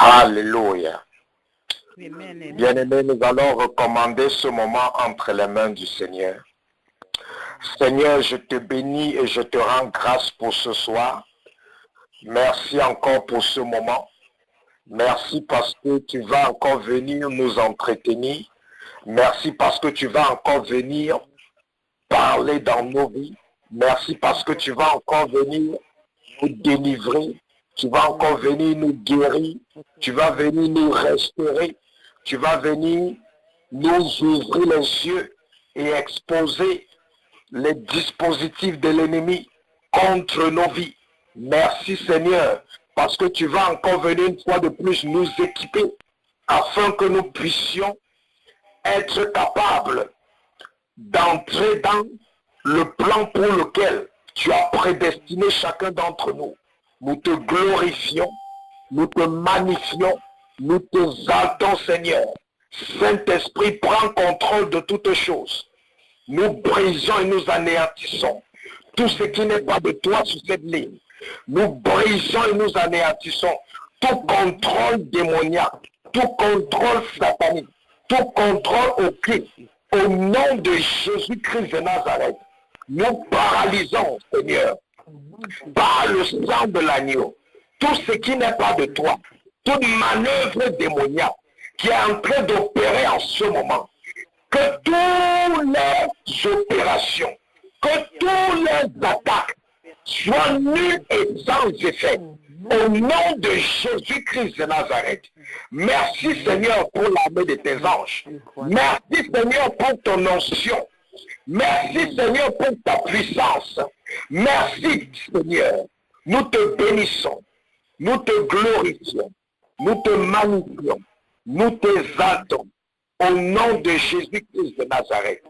Alléluia. Bien-aimés, nous allons recommander ce moment entre les mains du Seigneur. Seigneur, je te bénis et je te rends grâce pour ce soir. Merci encore pour ce moment. Merci parce que tu vas encore venir nous entretenir. Merci parce que tu vas encore venir parler dans nos vies. Merci parce que tu vas encore venir nous délivrer. Tu vas encore venir nous guérir. Tu vas venir nous restaurer. Tu vas venir nous ouvrir les yeux et exposer les dispositifs de l'ennemi contre nos vies. Merci Seigneur, parce que tu vas encore venir une fois de plus nous équiper afin que nous puissions être capables d'entrer dans le plan pour lequel tu as prédestiné chacun d'entre nous. Nous te glorifions, nous te magnifions, nous t'exaltons Seigneur. Saint-Esprit, prends contrôle de toutes choses. Nous brisons et nous anéantissons tout ce qui n'est pas de toi sur cette ligne. Nous brisons et nous anéantissons tout contrôle démoniaque, tout contrôle satanique, tout contrôle occulte. Au nom de Jésus-Christ de Nazareth, nous paralysons, Seigneur, par le sang de l'agneau, tout ce qui n'est pas de toi, toute manœuvre démoniaque qui est en train d'opérer en ce moment. Que toutes les opérations, que toutes les attaques soient nulles et sans effet. Au nom de Jésus-Christ de Nazareth. Merci Seigneur pour l'armée de tes anges. Merci Seigneur pour ton onction. Merci Seigneur pour ta puissance. Merci Seigneur. Nous te bénissons. Nous te glorifions. Nous te magnifions. Nous t'exaltons. Au nom de Jésus-Christ de Nazareth.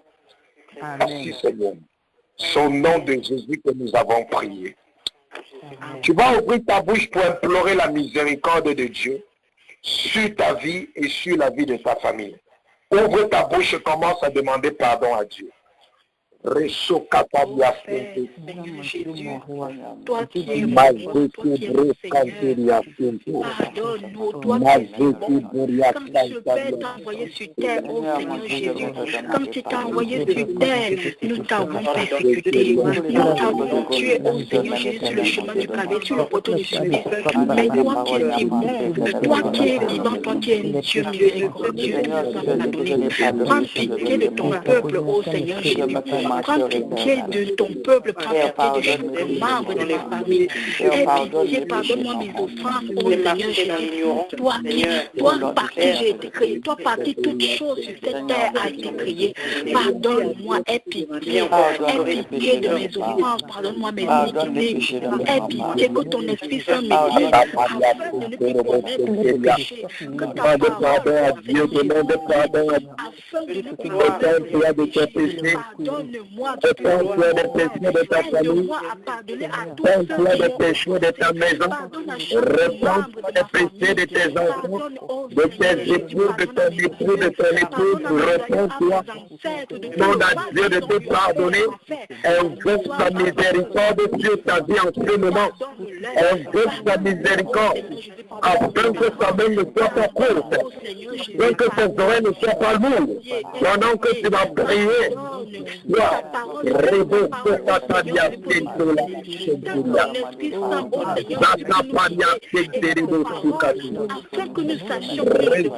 Merci Seigneur. C'est au nom de Jésus que nous avons prié. Tu vas ouvrir ta bouche pour implorer la miséricorde de Dieu sur ta vie et sur la vie de ta famille. Ouvre ta bouche et commence à demander pardon à Dieu. Seigneur Jésus, toi qui es bon, toi qui es bon Seigneur, pardonne-nous, toi qui es bon, comme ce Père t'a envoyé sur terre, ô Seigneur Jésus, comme tu t'as envoyé sur terre, nous t'avons persécuté, nous t'avons tué, ô Seigneur Jésus, sur le chemin du Calvaire, sur le poteau du supplice, mais toi qui es bon, toi qui es vivant, toi qui es Dieu miséricordieux, nous avons pardonné. Prends pitié de ton peuple, ô Seigneur Jésus. Prends pitié de ton peuple, prends pitié de chaque membre de la famille. Aie pitié, pardonne-moi mes offenses, ô Seigneur Jésus. Toi par qui j'ai été créé, toi par qui toute chose sur cette terre a été créée. Pardonne-moi, aie pitié de mes offenses, pardonne-moi mes iniquités. Aie pitié que ton Esprit Saint me guide afin de ne plus commettre de péché. Que ta parole afin de ne plus commettre. Pardonne-moi de tes de ta famille, pardonne les péchés de ta maison, réponds les péchés de tes enfants, de tes époux, de ton époux, de ton épouse, réponds-toi, demande à Dieu de te pardonner, invoque sa miséricorde sur ta vie en ce moment, invoque sa miséricorde, afin que ta main ne soit pas courte, afin que tes oreilles ne soient pas lourdes, pendant que tu vas prier, afin que nous sachions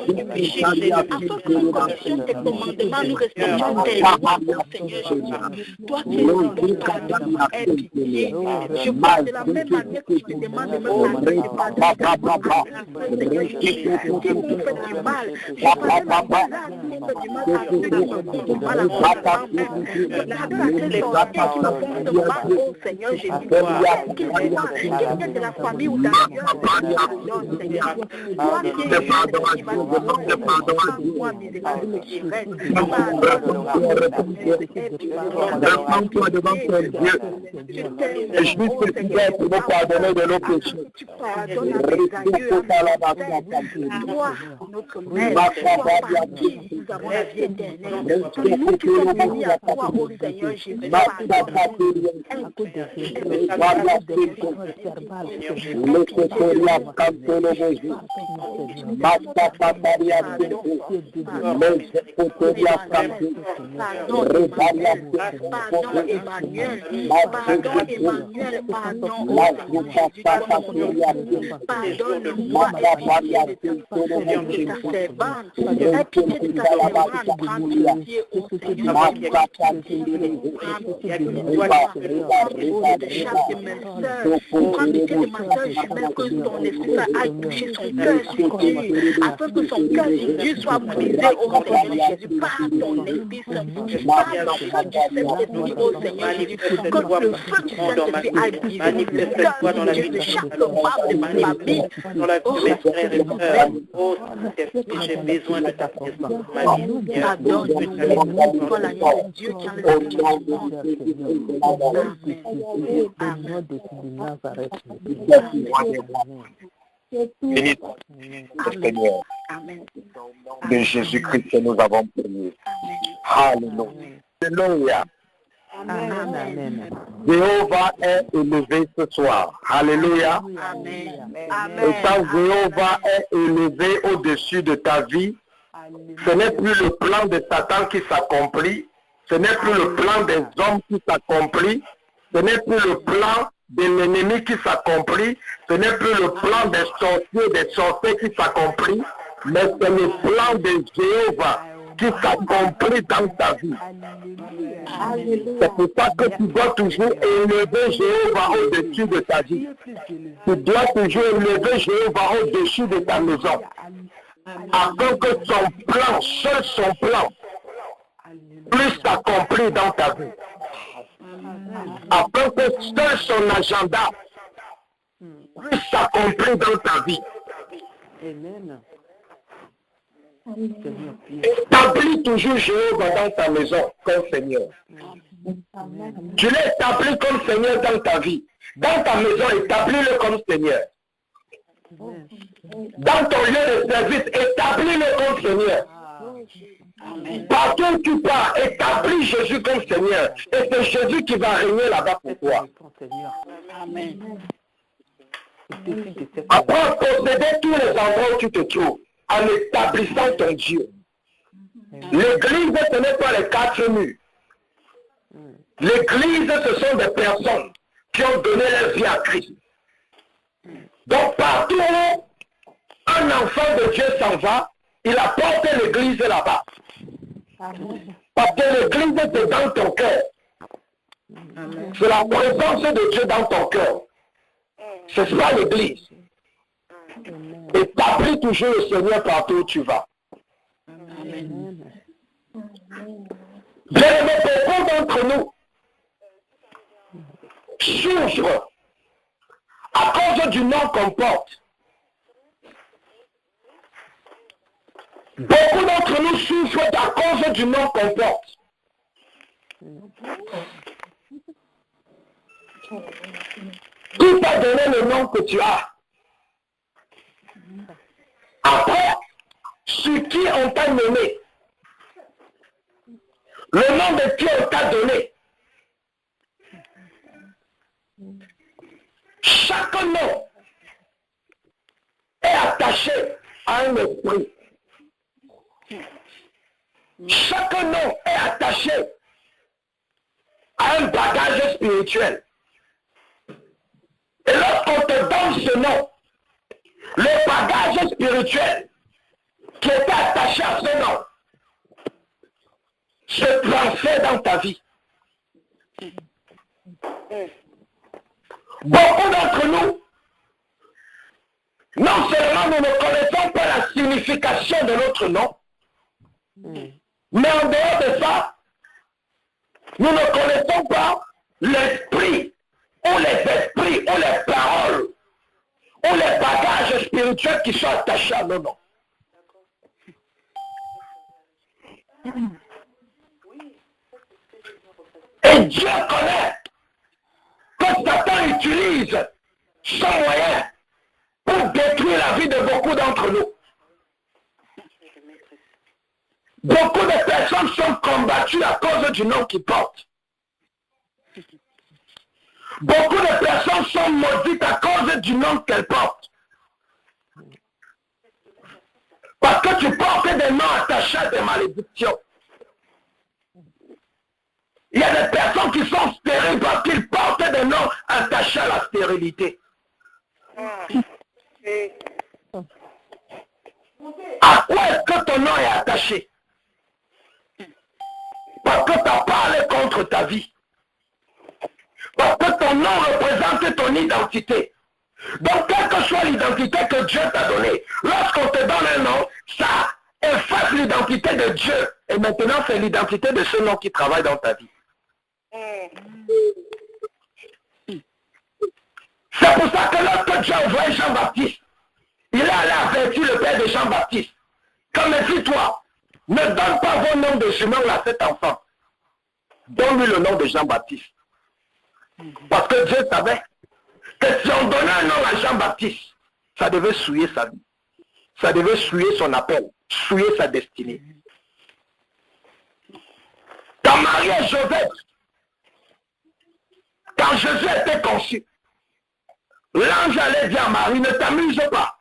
du péché, afin que nous connaissions tes commandements, nous respections tes lois, Seigneur Jésus. Toi qui es bon, pardonne-moi, aie pitié. Je crois de la même manière que je te demande de me pardonner, Seigneur Jésus. Si vous me faites du mal, je prends la malade, si vous me faites du mal, pardonnez-moi du mal à votre oh Seigneur Jésus, qu'il vienne de la famille ou d'ailleurs, Seigneur, toi qui es réponds-toi devant ton Dieu. Et je veux que tu dois pour nous pardonner de nos péchés. Tu pardonnes à tes aïeux, toi, notre Maître, toi par qui nous avons la vie éternelle. C'est nous qui sommes unis à toi, ô Seigneur Jésus, pardonne-nous. Pardon Emmanuel, pardonne-moi, ta servante, aie pitié de ta servante, prends pitié au Seigneur, de chaque de mes soeurs, prends pitié de ma soeur Jumelle, que ton esprit aille toucher son cœur sur Dieu, afin que son cœur sur Dieu soit brisé au Seigneur Jésus, par ton esprit Saint, par l'enfant du Saint-Esprit au Seigneur Jésus, que le feu du Saint-Esprit aille briser le cœur sur Dieu de chaque membre de ma famille. Dans la vie de mes frères et sœurs, oh Saint-Esprit, j'ai besoin de ta présence dans ma vie. Pardonne-nous, toi l'agneau de Dieu qui a le péché du monde. Béni Seigneur. Amen. De Jésus-Christ que nous avons prié. Alléluia. Alléluia. Amen. Jéhovah est élevé ce soir. Alléluia. Amen. Et quand Jéhovah est élevé au-dessus de ta vie, ce n'est plus le plan de Satan qui s'accomplit, ce n'est plus le plan des hommes qui s'accomplit, ce n'est plus le plan de l'ennemi qui s'accomplit, ce n'est plus le plan des sorciers, des sorciers qui s'accomplit, mais c'est le plan de Jéhovah qui s'accomplit dans ta vie. C'est pour ça que tu dois toujours élever Jéhovah au-dessus de ta vie. Tu dois toujours élever Jéhovah au-dessus de ta maison. Afin que son plan, seul son plan, puisse s'accomplir dans ta vie. Afin que seul son agenda puisse s'accomplir dans ta vie. Établis toujours Jéhovah dans ta maison comme Seigneur. Tu l'as établi comme Seigneur dans ta vie. Dans ta maison, établis-le comme Seigneur. Dans ton lieu de service, établis-le comme Seigneur. Partout où tu pars, établis Jésus comme Seigneur. Et c'est Jésus qui va régner là-bas pour toi. Apprends à posséder tous les endroits où tu te trouves en établissant ton Dieu. L'église, ce n'est pas les quatre murs. L'église, ce sont des personnes qui ont donné leur vie à Christ. Donc partout où un enfant de Dieu s'en va, il apporte l'église là-bas. Parce que l'église est dans ton cœur. C'est la présence de Dieu dans ton cœur. C'est ça l'église. Établis toujours le Seigneur partout où tu vas. Bien-aimés, beaucoup d'entre nous souffrent à cause du nom qu'on porte. Beaucoup d'entre nous souffrent à cause du nom qu'on porte. Qui t'a donné le nom que tu as? Après, sur qui on t'a nommé? Le nom de qui on t'a donné? Chaque nom est attaché à un esprit. Chaque nom est attaché à un bagage spirituel. Et lorsqu'on te donne ce nom, le bagage spirituel qui est attaché à ce nom se transfère dans ta vie. Beaucoup d'entre nous, non seulement nous ne connaissons pas la signification de notre nom, mais en dehors de ça, nous ne connaissons pas l'esprit, ou les esprits, ou les paroles, ou les bagages spirituels qui sont attachés à nos noms. Et Dieu connaît que Satan utilise son moyen pour détruire la vie de beaucoup d'entre nous. Beaucoup de personnes sont combattues à cause du nom qu'ils portent. Beaucoup de personnes sont maudites à cause du nom qu'elles portent. Parce que tu portes des noms attachés à des malédictions. Il y a des personnes qui sont stériles parce qu'ils portent des noms attachés à la stérilité. À quoi est-ce que ton nom est attaché? Parce que tu as parlé contre ta vie. Parce que ton nom représente ton identité. Donc, quelle que soit l'identité que Dieu t'a donnée, lorsqu'on te donne un nom, ça efface l'identité de Dieu. Et maintenant, c'est l'identité de ce nom qui travaille dans ta vie. C'est pour ça que lorsque Dieu a envoyé Jean-Baptiste, il est allé avertir le père de Jean-Baptiste. Comme méfie-toi, ne donne pas vos noms de jumeaux à cet enfant. Donne-lui le nom de Jean-Baptiste. Parce que Dieu savait que si on donnait un nom à Jean-Baptiste, ça devait souiller sa vie. Ça devait souiller son appel, souiller sa destinée. Quand Marie et Joseph, quand Jésus était conçu, l'ange allait dire à Marie, ne t'amuse pas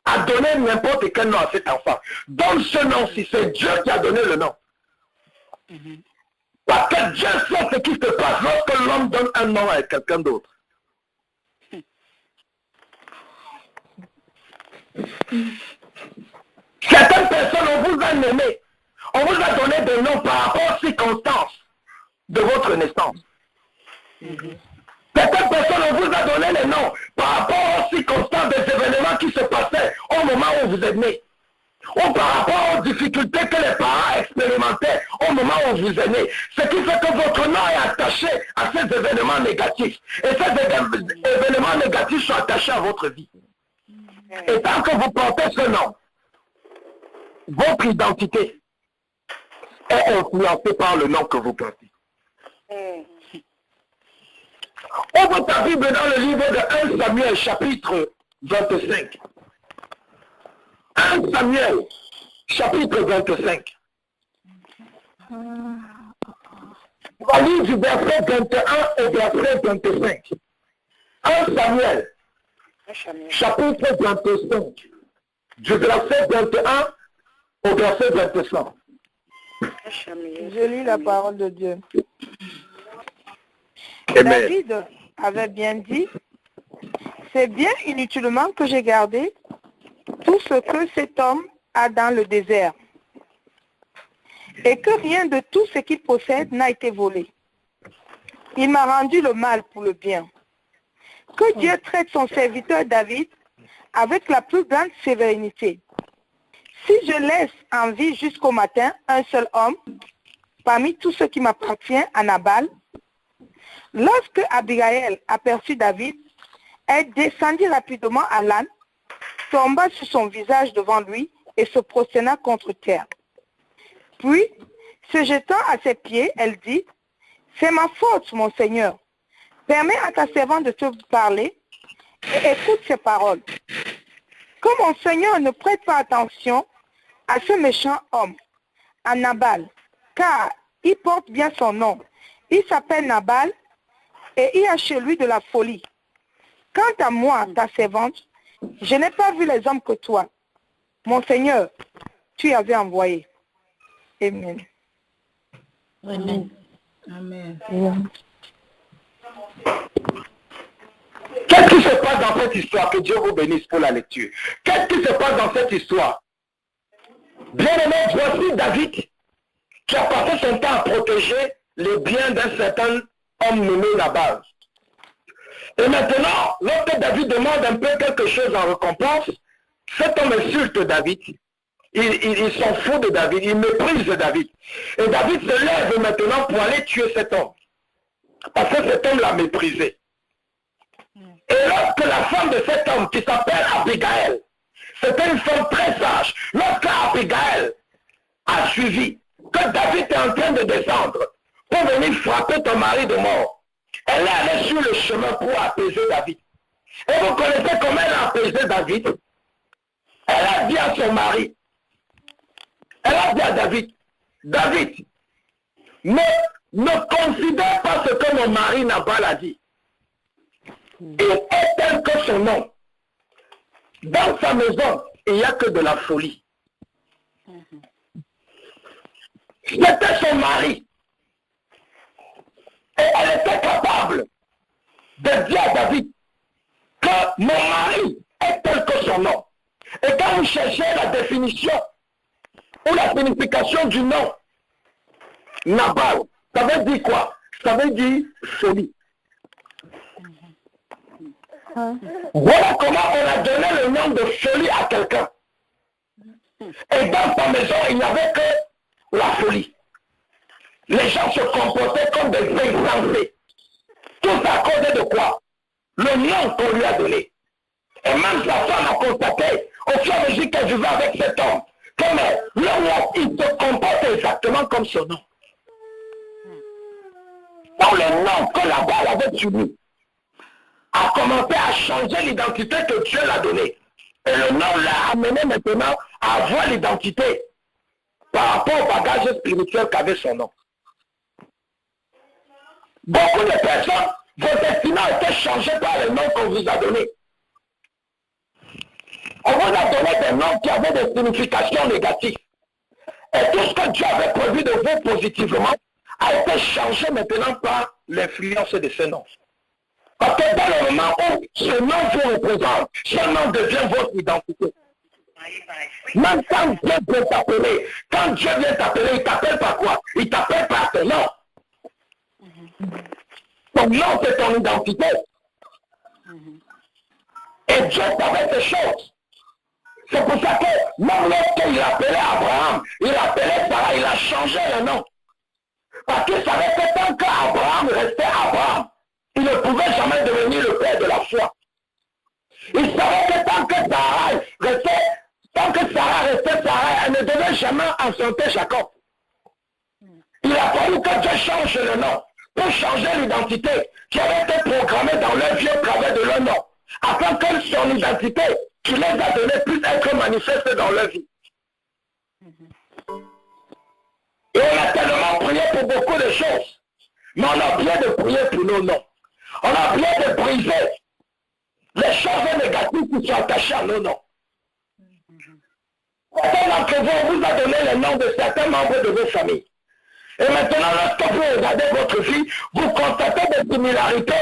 à donner n'importe quel nom à cet enfant. Donne ce nom-ci, c'est Dieu qui a donné le nom. Parce que Dieu sait ce qui se passe lorsque l'homme donne un nom à quelqu'un d'autre. Certaines personnes, on vous a nommé, on vous a donné des noms par rapport aux circonstances de votre naissance. Certaines personnes, on vous a donné les noms par rapport aux circonstances des événements qui se passaient au moment où vous êtes né. Ou par rapport aux difficultés que les parents expérimentaient au moment où vous êtes né. Ce qui fait que votre nom est attaché à ces événements négatifs. Et ces événements négatifs sont attachés à votre vie. Et tant que vous portez ce nom, votre identité est influencée par le nom que vous portez. Ouvre ta Bible dans le livre de 1 Samuel, chapitre 25. 1 Samuel, chapitre 25. On va lire du verset 21 au verset 25. 1 Samuel, chapitre 25. Du verset 21 au verset 25. Je lis la parole de Dieu. Amen. David avait bien dit, c'est bien inutilement que j'ai gardé tout ce que cet homme a dans le désert, et que rien de tout ce qu'il possède n'a été volé. Il m'a rendu le mal pour le bien. Que Dieu traite son serviteur David avec la plus grande sévérité. Si je laisse en vie jusqu'au matin un seul homme, parmi tous ceux qui m'appartiennent à Nabal, lorsque Abigail aperçut David, elle descendit rapidement à l'âne, tomba sur son visage devant lui et se prosterna contre terre. Puis, se jetant à ses pieds, elle dit, « C'est ma faute, mon Seigneur. Permets à ta servante de te parler et écoute ses paroles. Que mon Seigneur ne prête pas attention à ce méchant homme, à Nabal, car il porte bien son nom. Il s'appelle Nabal et il a chez lui de la folie. Quant à moi, ta servante, je n'ai pas vu les hommes que toi. Mon Seigneur, tu avais envoyé. » Amen. Amen. Amen. Qu'est-ce qui se passe dans cette histoire? Que Dieu vous bénisse pour la lecture. Qu'est-ce qui se passe dans cette histoire? Bien aimé, voici David qui a passé son temps à protéger les biens d'un certain homme nommé Nabal. Et maintenant, lorsque David demande un peu quelque chose en récompense, cet homme insulte David. Il s'en fout de David, il méprise David. Et David se lève maintenant pour aller tuer cet homme. Parce que cet homme l'a méprisé. Et lorsque la femme de cet homme, qui s'appelle Abigail, c'était une femme très sage, lorsque Abigail a suivi que David est en train de descendre pour venir frapper ton mari de mort, elle est allée sur le chemin pour apaiser David. Et vous connaissez comment elle a apaisé David? Elle a dit à son mari, Elle a dit à David, David, ne considère pas ce que mon mari Nabal a dit. Il est tel que son nom. Dans sa maison, il n'y a que de la folie. C'était son mari. Et elle était capable de dire à David que mon mari est tel que son nom. Et quand vous cherchez la définition ou la signification du nom Nabal, ça veut dire quoi? Ça veut dire folie. Voilà comment on a donné le nom de folie à quelqu'un. Et dans sa maison, il n'y avait que la folie. Les gens se comportaient comme des insensés. Tout ça à cause de quoi? Le nom qu'on lui a donné. Et même sa femme a constaté, au fur et à mesure qu'elle vivait avec cet homme, comme l'homme, il se comporte exactement comme son nom. Dans le nom que la balle avait sur lui, a commencé à changer l'identité que Dieu l'a donnée. Et le nom l'a amené maintenant à avoir l'identité par rapport au bagage spirituel qu'avait son nom. Beaucoup de personnes, vos destinées ont été changées par le nom qu'on vous a donné. On vous a donné des noms qui avaient des significations négatives. Et tout ce que Dieu avait prévu de vous positivement a été changé maintenant par l'influence de ce nom. Parce que dans le moment où ce nom vous représente, ce nom devient votre identité. Même quand Dieu vient t'appeler, il t'appelle par quoi? Il t'appelle par ton nom. Ton nom, c'est ton identité. Et Dieu savait ces choses. C'est pour ça que même lorsqu'il appelait Abraham, il appelait Sarah, il a changé le nom. Parce qu'il savait que tant qu'Abraham restait Abraham, il ne pouvait jamais devenir le père de la foi. Il savait que tant que Sarah restait Sarah, elle ne devait jamais enfanter Jacob. Il a fallu que Dieu change le nom pour changer l'identité qui avait été programmée dans leur vie au travers de leur nom, afin que son identité qui les a donnés puisse être manifeste dans leur vie. Et on a tellement prié pour beaucoup de choses, mais on a oublié de prier pour nos noms. On a oublié de briser les choses négatives qui sont attachées à nos noms. Certains d'entre vous, on vous a donné le nom de certains membres de vos familles. Et maintenant, lorsque vous regardez votre vie, vous constatez des similarités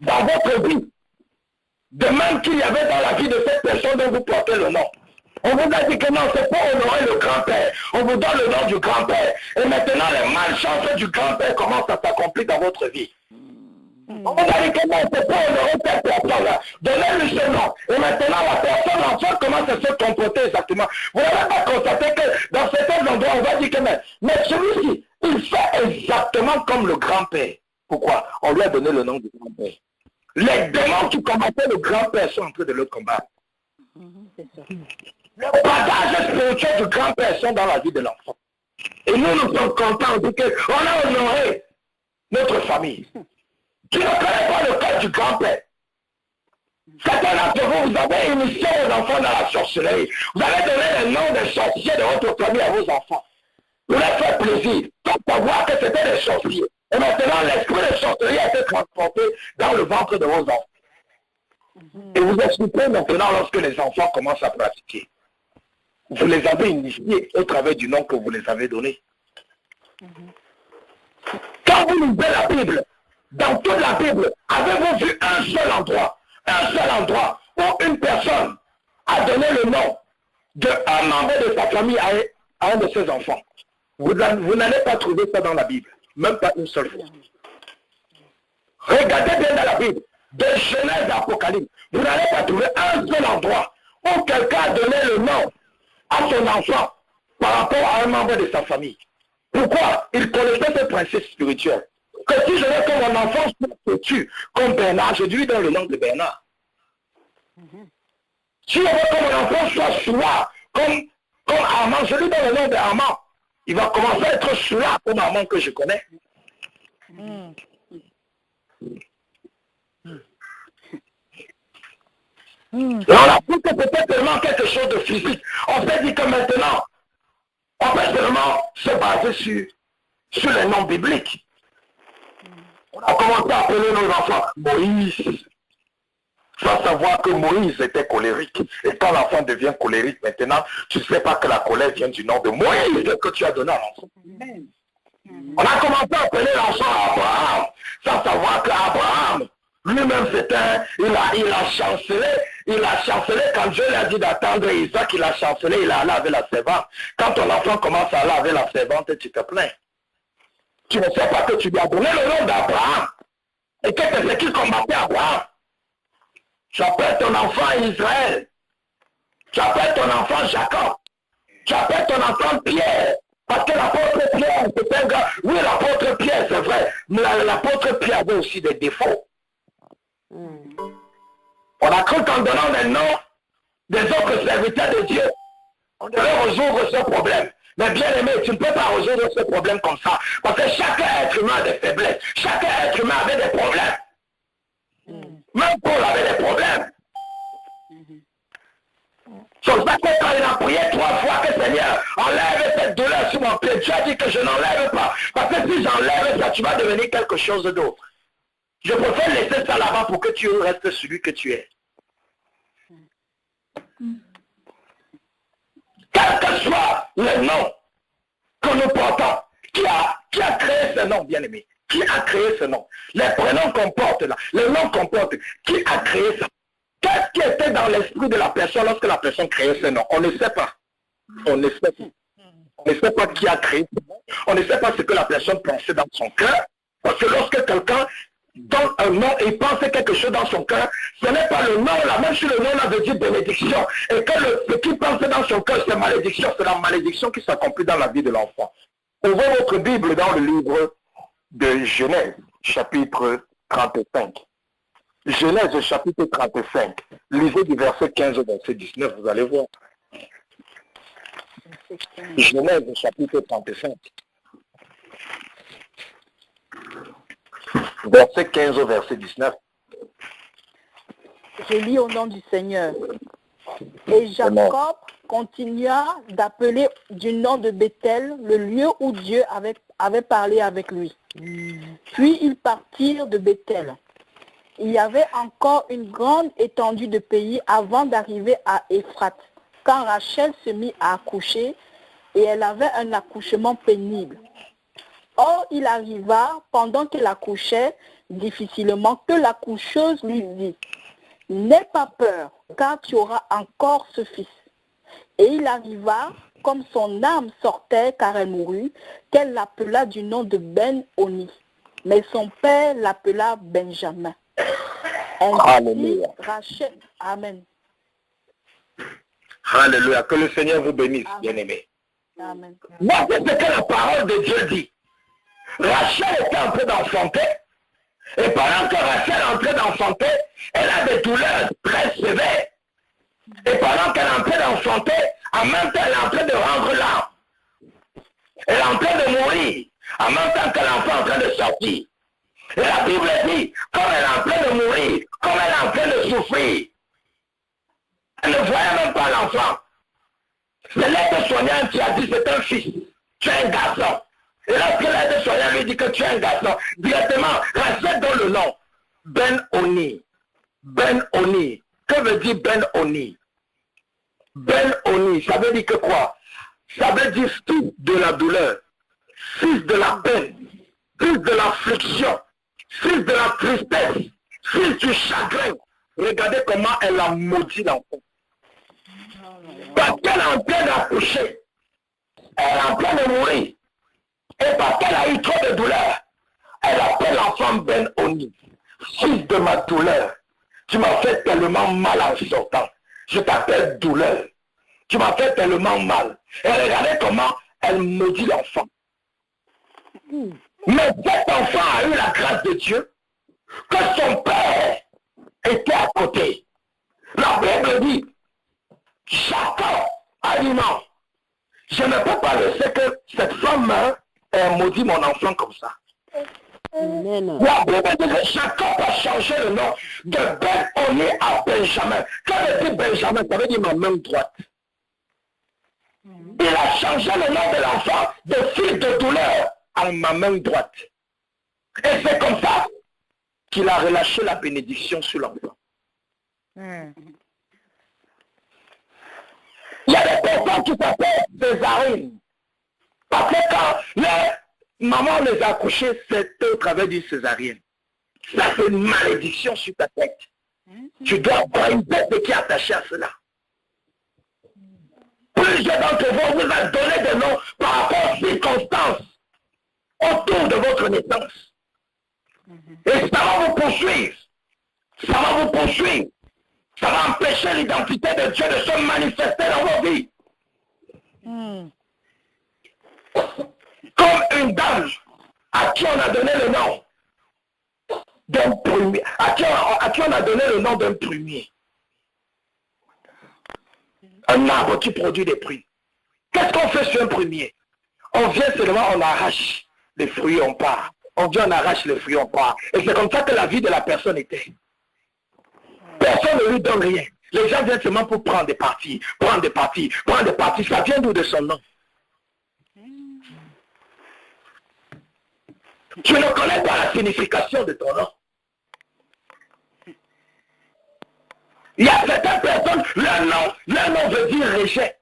dans votre vie. De même qu'il y avait dans la vie de cette personne dont vous portez le nom. On vous a dit que non, c'est pour honorer le grand-père. On vous donne le nom du grand-père. Et maintenant, les malchances du grand-père commencent à s'accomplir dans votre vie. On vous a dit que non, c'est pour honorer cette personne-là. Donnez-lui ce nom. Et maintenant, la personne en fait commence à se comporter exactement. Vous n'avez pas constaté que dans certains endroits, on va dire que mais celui-ci, il fait exactement comme le grand-père. Pourquoi? On lui a donné le nom du grand-père. Les démons qui combattaient le grand-père sont en train de le combattre. Le bagage spirituel du grand-père sont dans la vie de l'enfant. Et nous sommes contents de dire qu'on a honoré notre famille. Tu ne connais pas le cas du grand-père. Certains d'entre vous, vous avez initié vos enfants dans la sorcellerie. Vous avez donné le nom des sorciers de votre famille à vos enfants. Vous leur faites plaisir, sans savoir que c'était des sorciers. Et maintenant, l'esprit de sorcellerie a été transporté dans le ventre de vos enfants. Et vous expliquez maintenant lorsque les enfants commencent à pratiquer. Vous les avez initiés au travers du nom que vous les avez donné. Quand vous lisez la Bible, dans toute la Bible, avez-vous vu un seul endroit où une personne a donné le nom d'un membre de sa famille à un de ses enfants? Vous n'allez pas trouver ça dans la Bible, même pas une seule fois. Regardez bien dans la Bible, de Genèse à Apocalypse, vous n'allez pas trouver un seul endroit où quelqu'un a donné le nom à son enfant par rapport à un membre de sa famille. Pourquoi? Il connaissait ce principe spirituel. Que si je veux que mon enfant se tue comme Bernard, je lui donne le nom de Bernard. Si je veux que mon enfant soit sourd comme Armand, je lui donne le nom d'Armand. Il va commencer à être sourd comme Armand que je connais. Et on a pris que c'était tellement quelque chose de physique. On s'est dit que maintenant, On peut seulement se baser sur les noms bibliques. On a commencé à appeler nos enfants Moïse, sans savoir que Moïse était colérique. Et quand l'enfant devient colérique, maintenant, tu ne sais pas que la colère vient du nom de Moïse que tu as donné à l'enfant. On a commencé à appeler l'enfant Abraham, sans savoir qu'Abraham, lui-même, il a chancelé quand Dieu lui a dit d'attendre Isaac, il a chancelé, il a lavé la servante. Quand ton enfant commence à laver la servante, tu te plains. Tu ne sais pas que tu lui as donné le nom d'Abraham. Et que c'est ce qui combattait Abraham. Tu appelles ton enfant Israël. Tu appelles ton enfant Jacob. Tu appelles ton enfant Pierre. Parce que l'apôtre Pierre, c'est un gars. Oui, l'apôtre Pierre, c'est vrai. Mais l'apôtre Pierre avait aussi des défauts. On a cru qu'en donnant les noms des autres serviteurs de Dieu, on devait résoudre ce problème. Mais bien aimé, tu ne peux pas résoudre ce problème comme ça. Parce que chaque être humain a des faiblesses. Chaque être humain avait des problèmes. Même Paul avait des problèmes. C'est pour ça que quand il a prié 3 fois que Seigneur, enlève cette douleur sur mon pied, tu as dit que je n'enlève pas. Parce que si j'enlève ça, tu vas devenir quelque chose d'autre. Je préfère laisser ça là-bas pour que tu restes celui que tu es. Quel que soit le nom que nous portons, qui a créé ce nom, bien aimé? Qui a créé ce nom? Les prénoms qu'on porte là, les noms qu'on porte, qui a créé ça? Qu'est-ce qui était dans l'esprit de la personne lorsque la personne créait ce nom? On ne sait pas. On ne sait pas. On ne sait pas qui a créé ce nom. On ne sait pas ce que la personne pensait dans son cœur. Parce que lorsque quelqu'un donne un nom et pense quelque chose dans son cœur, ce n'est pas le nom là, même si le nom là veut dire bénédiction. Et que ce qui pense dans son cœur, c'est malédiction. C'est la malédiction qui s'accomplit dans la vie de l'enfant. Ouvrez votre Bible dans le livre de Genèse, chapitre 35. Genèse, chapitre 35. Lisez du verset 15 au verset 19, vous allez voir. Genèse, chapitre 35. Verset 15 au verset 19. Je lis au nom du Seigneur. Et Jacob continua d'appeler du nom de Bethel le lieu où Dieu avait parlé avec lui. Puis ils partirent de Bethel. Il y avait encore une grande étendue de pays avant d'arriver à Éphrate, quand Rachel se mit à accoucher, et elle avait un accouchement pénible. Or, il arriva, pendant qu'elle accouchait difficilement, que l'accoucheuse lui dit, « N'aie pas peur, car tu auras encore ce fils. » Et il arriva, comme son âme sortait, car elle mourut, qu'elle l'appela du nom de Ben-Oni. Mais son père l'appela Benjamin. Ainsi, Rachel, Amen. Alléluia, que le Seigneur vous bénisse, bien-aimés. Amen. Moi, c'est ce que la parole de Dieu dit. Rachel était en train d'enfanter, et pendant que Rachel est en train d'enfanter, elle a des douleurs très sévères. Et pendant qu'elle est en train d'enfanter, en même temps, elle est en train de rendre l'âme. Elle est en train de mourir, en même temps que l'enfant est en train de sortir. Et la Bible dit, comme elle est en train de mourir, comme elle est en train de souffrir, elle ne voyait même pas l'enfant. C'est l'aide-soignant qui a dit, c'est un fils, tu es un garçon. Et lorsque l'aide-soignant lui dit que tu es un garçon, directement, Rachel donne le nom. Ben-Oni. Ben-Oni. Que veut dire Ben-Oni? Ben-Oni, ça veut dire que quoi? Ça veut dire fils de la douleur, fils de la peine, fils de l'affliction, fils de la tristesse, fils du chagrin. Regardez comment elle a maudit l'enfant. Parce qu'elle est en train d'accoucher, elle est en train de mourir. Et parce qu'elle a eu trop de douleur, elle appelle l'enfant Ben-Oni, fils de ma douleur. Tu m'as fait tellement mal en sortant. Je t'appelle douleur. Tu m'as fait tellement mal. Et regardez comment elle maudit l'enfant. Mais cet enfant a eu la grâce de Dieu, que son père était à côté. La Bible dit, Jacob a dit non. Je ne peux pas laisser que cette femme maudit mon enfant comme ça. La Bible dit que Jacob a changé le nom de Ben-Oni à Benjamin. Quand elle dit Benjamin, ça veut dire ma main droite. Il a changé le nom de l'enfant de fils de douleur en ma main droite. Et c'est comme ça qu'il a relâché la bénédiction sur l'enfant. Il y a des personnes qui s'appellent césarines. Parce que quand les mamans les a accouchées, c'était au travers d'une césarienne. Ça fait une malédiction sur ta tête. Tu dois avoir une bête qui est attachée à cela. Plusieurs d'entre vous, vous a donné des noms par rapport aux circonstances autour de votre naissance. Et ça va vous poursuivre. Ça va vous poursuivre. Ça va empêcher l'identité de Dieu de se manifester dans vos vies. Comme une dame à qui on a donné le nom d'un prumier, à qui on a donné le nom d'un prumier. Un arbre qui produit des fruits. Qu'est-ce qu'on fait sur un prumier? On vient seulement, on arrache les fruits, on part. On vient, on arrache les fruits, on part. Et c'est comme ça que la vie de la personne était. Personne ne lui donne rien. Les gens viennent seulement pour prendre des parties, prendre des parties, prendre des parties. Ça vient d'où de son nom? Tu ne connais pas la signification de ton nom. Il y a certaines personnes, leur nom veut dire rejet.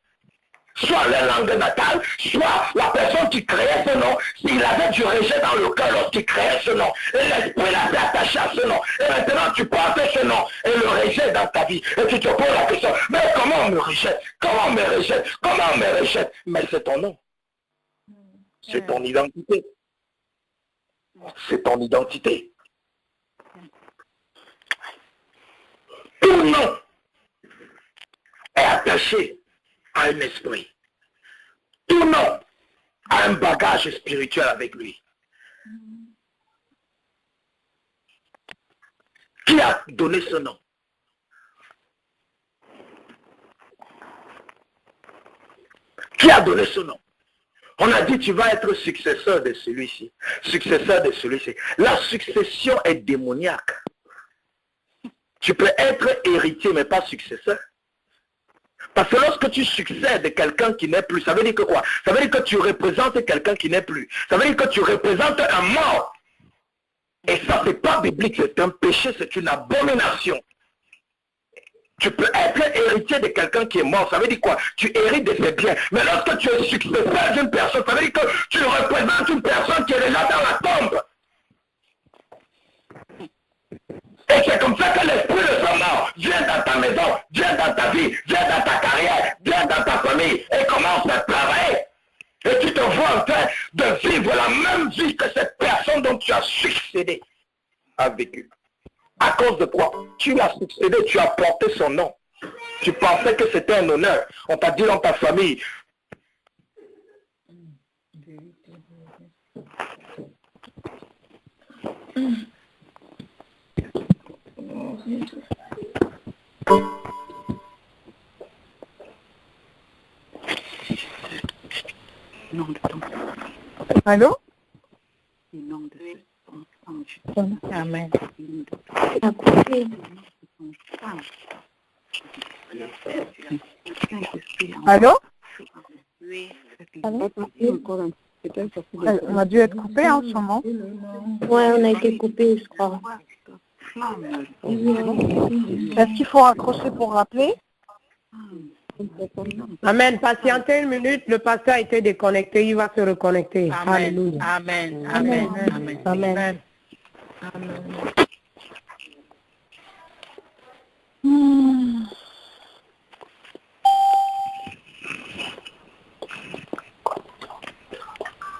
Soit leur langue natale, soit la personne qui créait ce nom, s'il avait du rejet dans le cœur lorsqu'il créait ce nom. Et l'esprit l'a fait attaché à ce nom. Et maintenant tu portes ce nom et le rejet dans ta vie. Et tu te poses la question, mais comment on me rejette? Comment on me rejette? Comment on me rejette? Mais c'est ton nom. C'est ton identité. C'est ton identité. Tout nom est attaché à un esprit. Tout nom a un bagage spirituel avec lui. Qui a donné ce nom? Qui a donné ce nom? On a dit tu vas être successeur de celui-ci. Successeur de celui-ci. La succession est démoniaque. Tu peux être héritier mais pas successeur. Parce que lorsque tu succèdes de quelqu'un qui n'est plus, ça veut dire que quoi? Ça veut dire que tu représentes quelqu'un qui n'est plus. Ça veut dire que tu représentes un mort. Et ça, c'est pas biblique, c'est un péché, c'est une abomination. Tu peux être héritier de quelqu'un qui est mort. Ça veut dire quoi? Tu hérites de ses biens. Mais lorsque tu es successeur d'une personne, ça veut dire que tu représentes une personne qui est déjà dans la tombe. Et c'est comme ça que l'esprit de son mort vient dans ta maison, vient dans ta vie, vient dans ta carrière, vient dans ta famille et commence à travailler. Et tu te vois en train de vivre la même vie que cette personne dont tu as succédé a vécu. À cause de quoi? Tu as succédé, tu as porté son nom. Tu pensais que c'était un honneur. On t'a dit dans ta famille. Allô? Amen. Allô? Oui. On a dû être coupé en ce moment. Ouais, on a été coupé, je crois. Est-ce qu'il faut raccrocher pour rappeler? Amen. Patientez une minute, le pasteur a été déconnecté, il va se reconnecter. Amen. Alléluia. Amen. Amen. Amen. Amen.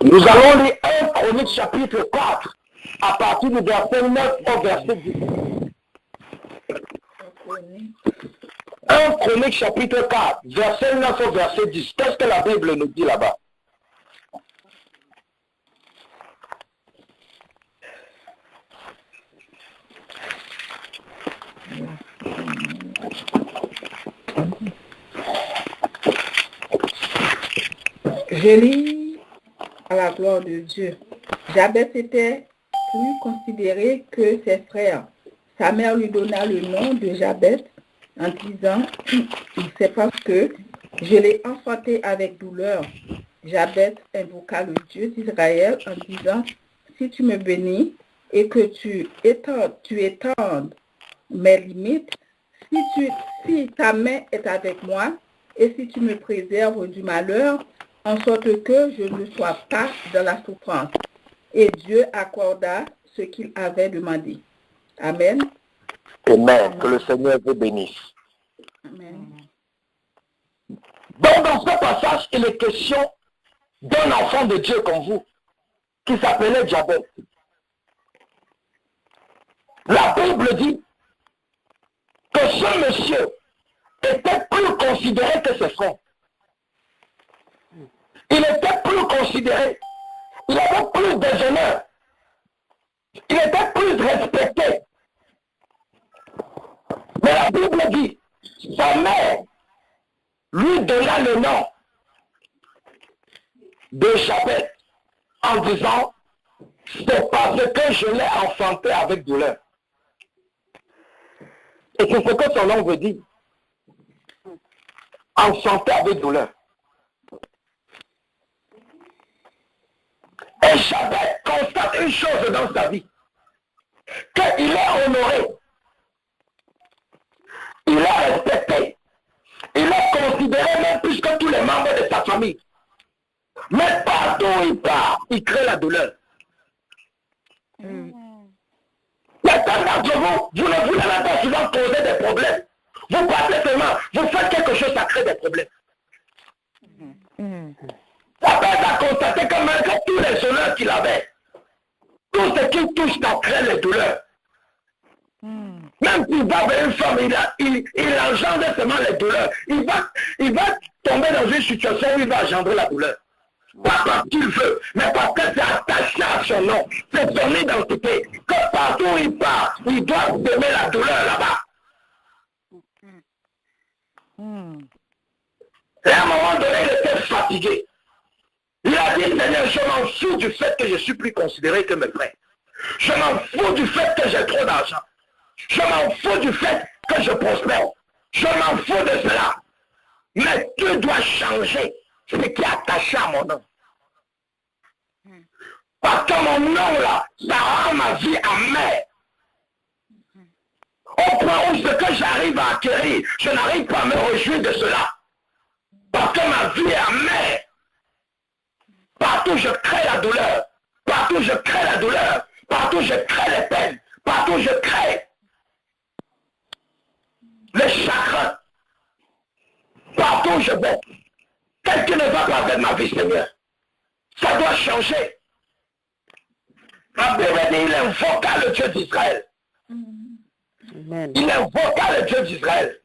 Nous allons lire 1 Chronique chapitre 4 à partir du verset 9 au verset 10. 1 Chronique chapitre 4, verset 9 au verset 10. Qu'est-ce que la Bible nous dit là-bas? Je lis à la gloire de Dieu. Jabès était plus considéré que ses frères. Sa mère lui donna le nom de Jabès en disant, c'est parce que Je l'ai enfanté avec douleur. Jabez invoqua le Dieu d'Israël en disant, si tu me bénis et que tu étendes mes limites, si ta main est avec moi et si tu me préserves du malheur, en sorte que je ne sois pas dans la souffrance. Et Dieu accorda ce qu'il avait demandé. Amen. Amen. Que le Seigneur vous bénisse. Amen. Donc dans ce passage, il est question d'un enfant de Dieu comme vous, qui s'appelait Jabez. La Bible dit que ce monsieur était plus considéré que ses frères. Il était plus considéré. Il avait plus de honneur. Il était plus respecté. Mais la Bible dit, sa mère lui donna le nom de Jabez en disant, c'est parce que je l'ai enfanté avec douleur. Et c'est ce que son nom veut dire. Enfanté avec douleur. Et Jabez constate une chose dans sa vie, qu'il est honoré, il est respecté, il est considéré même plus que tous les membres de sa famille. Mais partout où il part, il crée la douleur. Certains d'entre vous, vous ne voulez même pas souvent causer des problèmes. Vous partez seulement, vous faites quelque chose, ça crée des problèmes. Jabez a constaté que malgré tous les honneurs qu'il avait, tout ce qui touche, ça crée les douleurs. Même s'il va vers une femme, il engendre seulement les douleurs. Il va tomber dans une situation où il va engendrer la douleur. Pas parce qu'il veut, mais parce que c'est attaché à son nom. C'est son identité. Que partout où il part, il doit semer la douleur là-bas. Et à un moment donné, il était fatigué. Il a dit, Seigneur, je m'en fous du fait que je suis plus considéré que mes frères. Je m'en fous du fait que j'ai trop d'argent. Je m'en fous du fait que je prospère. Je m'en fous de cela. Mais tu dois changer ce qui est attaché à mon nom. Parce que mon nom là, ça rend ma vie amère. Au point où ce que j'arrive à acquérir, je n'arrive pas à me réjouir de cela. Parce que ma vie est amère. Partout je crée la douleur. Partout je crée la douleur. Partout je crée les peines. Partout je crée les chagrins. Partout je vais. Qu'est-ce qui ne va pas avec ma vie, Seigneur? Ça doit changer. La Bible dit, il invoqua le Dieu d'Israël. Il invoqua le Dieu d'Israël.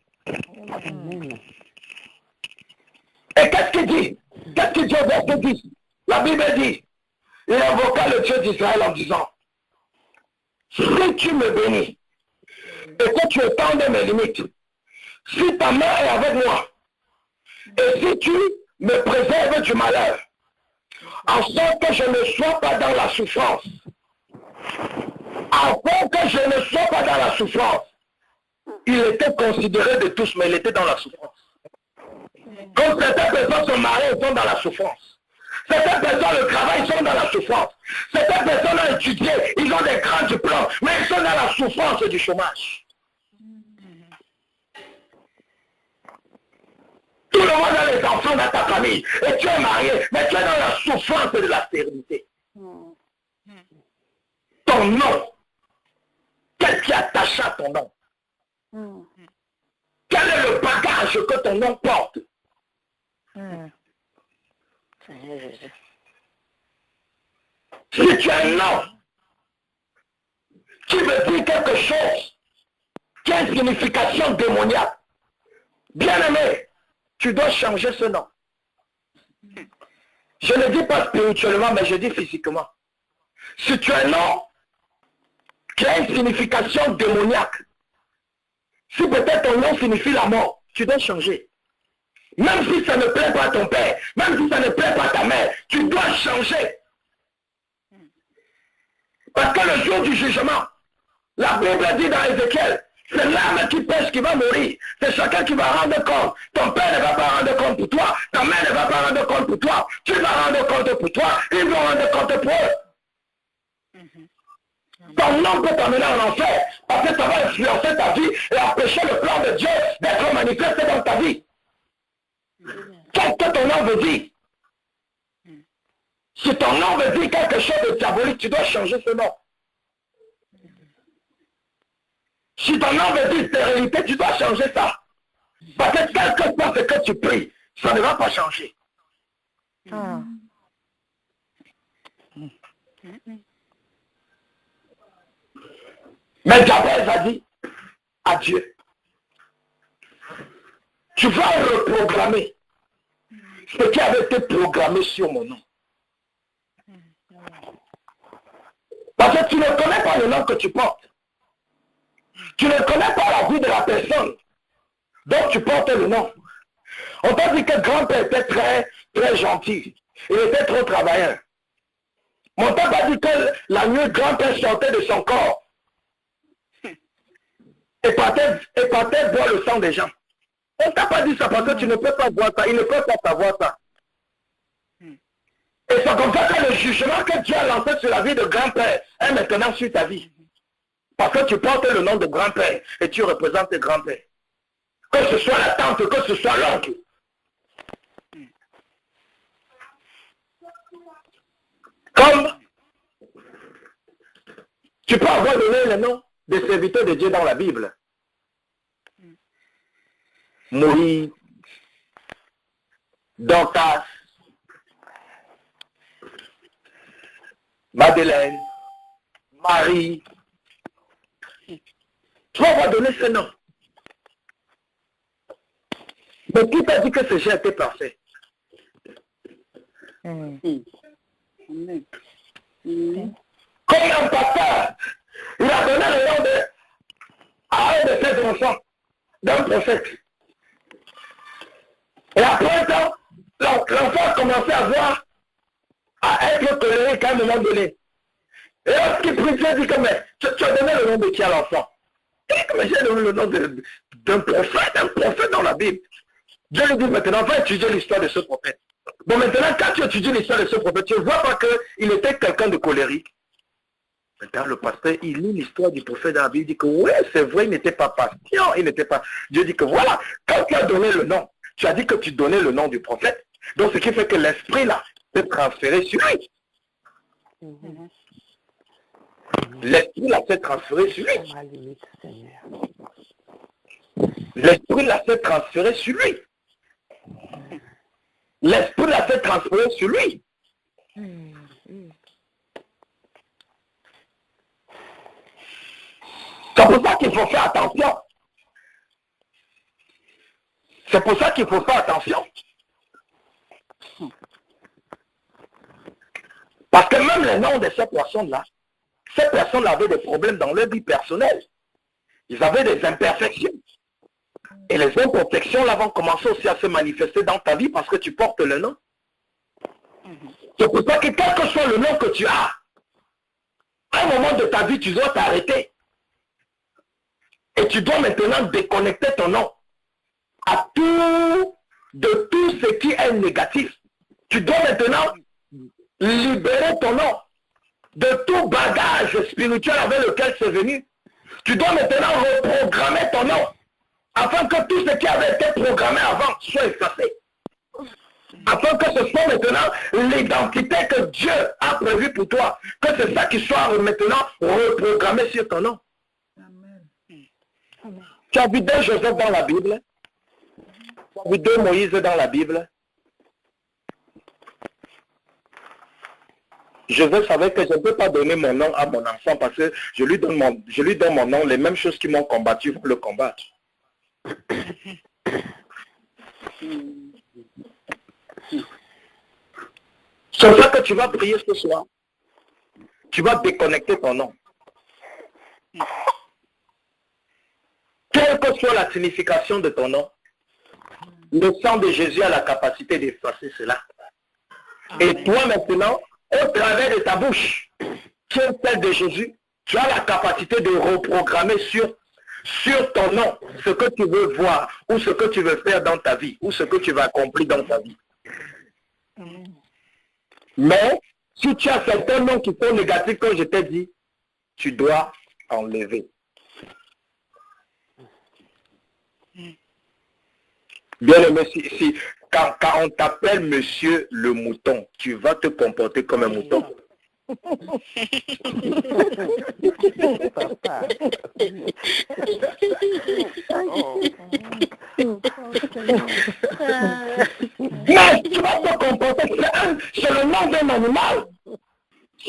Et qu'est-ce qu'il dit? Qu'est-ce qu'il dit au verset 10? La Bible dit, il invoqua le Dieu d'Israël en disant, si tu me bénis et que tu étendes mes limites, si ta main est avec moi, et si tu me préserves du malheur, en sorte que je ne sois pas dans la souffrance, afin que je ne sois pas dans la souffrance, il était considéré de tous, mais il était dans la souffrance. Quand certaines personnes sont mariées, ils sont dans la souffrance. Certaines personnes, le travail, ils sont dans la souffrance. Certaines personnes ont étudié, ils ont des grands diplômes, mais ils sont dans la souffrance du chômage. Tout le monde a les enfants dans ta famille, et tu es marié, mais tu es dans la souffrance de la stérilité. Ton nom, qu'est-ce qui attache à ton nom? Quel est le bagage que ton nom porte? Si tu as un nom qui veut dire quelque chose, qui a une signification démoniaque, bien aimé, tu dois changer ce nom. Je ne dis pas spirituellement, mais je dis physiquement. Si tu as un nom qui a une signification démoniaque, si peut-être ton nom signifie la mort, tu dois changer. Même si ça ne plaît pas à ton père, même si ça ne plaît pas à ta mère, tu dois changer. Parce que le jour du jugement, la Bible dit dans Ézéchiel C'est l'âme qui pêche qui va mourir. C'est chacun qui va rendre compte. Ton père ne va pas rendre compte pour toi. Ta mère ne va pas rendre compte pour toi. Tu vas rendre compte pour toi. Ils vont rendre compte pour eux. Ton nom peut t'amener en enfer. Parce que ça va influencer ta vie et empêcher le plan de Dieu d'être manifesté dans ta vie. Qu'est-ce que ton nom veut dire? Si ton nom veut dire quelque chose de diabolique, tu dois changer ce nom. Si ton nom veut dire stérilité, tu dois changer ça. Parce que quel que soit ce que tu pries, ça ne va pas changer. Mais Jabez a dit à Dieu, tu vas reprogrammer ce qui avait été programmé sur mon nom. Parce que tu ne connais pas le nom que tu portes. Tu ne connais pas la vie de la personne dont tu portes le nom. On t'a dit que grand-père était très, très gentil. Il était trop travailleur. Mais on t'a pas dit que la nuit, grand-père sortait de son corps et partait boire le sang des gens. On t'a pas dit ça parce que tu ne peux pas voir ça. Il ne peut pas savoir ça. Et c'est comme ça que le jugement que Dieu a lancé sur la vie de grand-père est maintenant sur ta vie. Parce que tu portes le nom de grand-père et tu représentes tes grands-pères. Que ce soit la tante, que ce soit l'oncle. Comme tu peux avoir donné le nom des serviteurs de Dieu dans la Bible. Moïse, Dorcas, Madeleine, Marie. Tu vas avoir donné ce nom. Mais qui t'a dit que ce jet était parfait? Comme un pasteur, il a donné le nom à un de ses enfants, d'un prophète. Et après ça, l'enfant a commencé à être colérique à un moment donné. Et lorsqu'il prie, Dieu dit que mais, tu as donné le nom de qui à l'enfant? Il dit que mais j'ai donné le nom d'un prophète dans la Bible. Dieu lui dit maintenant, va étudier l'histoire de ce prophète. Bon, maintenant, quand tu étudies l'histoire de ce prophète, tu ne vois pas qu'il était quelqu'un de colérique. Maintenant, le pasteur, il lit l'histoire du prophète dans la Bible, il dit que oui, c'est vrai, il n'était pas patient, il n'était pas... Dieu dit que voilà, quand tu as donné le nom, tu as dit que tu donnais le nom du prophète. Donc, ce qui fait que l'esprit, là, s'est transféré sur lui. L'esprit, là, s'est transféré sur lui. L'esprit, là, s'est transféré sur lui. L'esprit, là, s'est transféré sur lui. C'est pour ça qu'il faut faire attention. C'est pour ça qu'il faut faire attention. Parce que même le nom de ces personnes-là avaient des problèmes dans leur vie personnelle. Ils avaient des imperfections. Et les imperfections là vont commencer aussi à se manifester dans ta vie parce que tu portes le nom. C'est pour ça que quel que soit le nom que tu as, à un moment de ta vie, tu dois t'arrêter. Et tu dois maintenant déconnecter ton nom de tout ce qui est négatif. Tu dois maintenant libérer ton nom de tout bagage spirituel avec lequel c'est venu. Tu dois maintenant reprogrammer ton nom afin que tout ce qui avait été programmé avant soit effacé. Afin que ce soit maintenant l'identité que Dieu a prévue pour toi. Que c'est ça qui soit maintenant reprogrammé sur ton nom. Tu as vu deux Joseph dans la Bible? Tu as vu deux Moïse dans la Bible? Joseph savait que je ne peux pas donner mon nom à mon enfant parce que je lui donne mon nom, les mêmes choses qui m'ont combattu vont le combattre. C'est ça que tu vas prier ce soir. Tu vas déconnecter ton nom. Quelle que soit la signification de ton nom, le sang de Jésus a la capacité d'effacer cela. Et toi maintenant, au travers de ta bouche, qui est celle de Jésus, tu as la capacité de reprogrammer sur sur ton nom, ce que tu veux voir, ou ce que tu veux faire dans ta vie, ou ce que tu vas accomplir dans ta vie. Mais, si tu as certains noms qui sont négatifs, comme je t'ai dit, tu dois enlever. Bien aimé, quand on t'appelle monsieur le mouton, tu vas te comporter comme un mouton. Mais tu vas te comporter, c'est le nom d'un animal.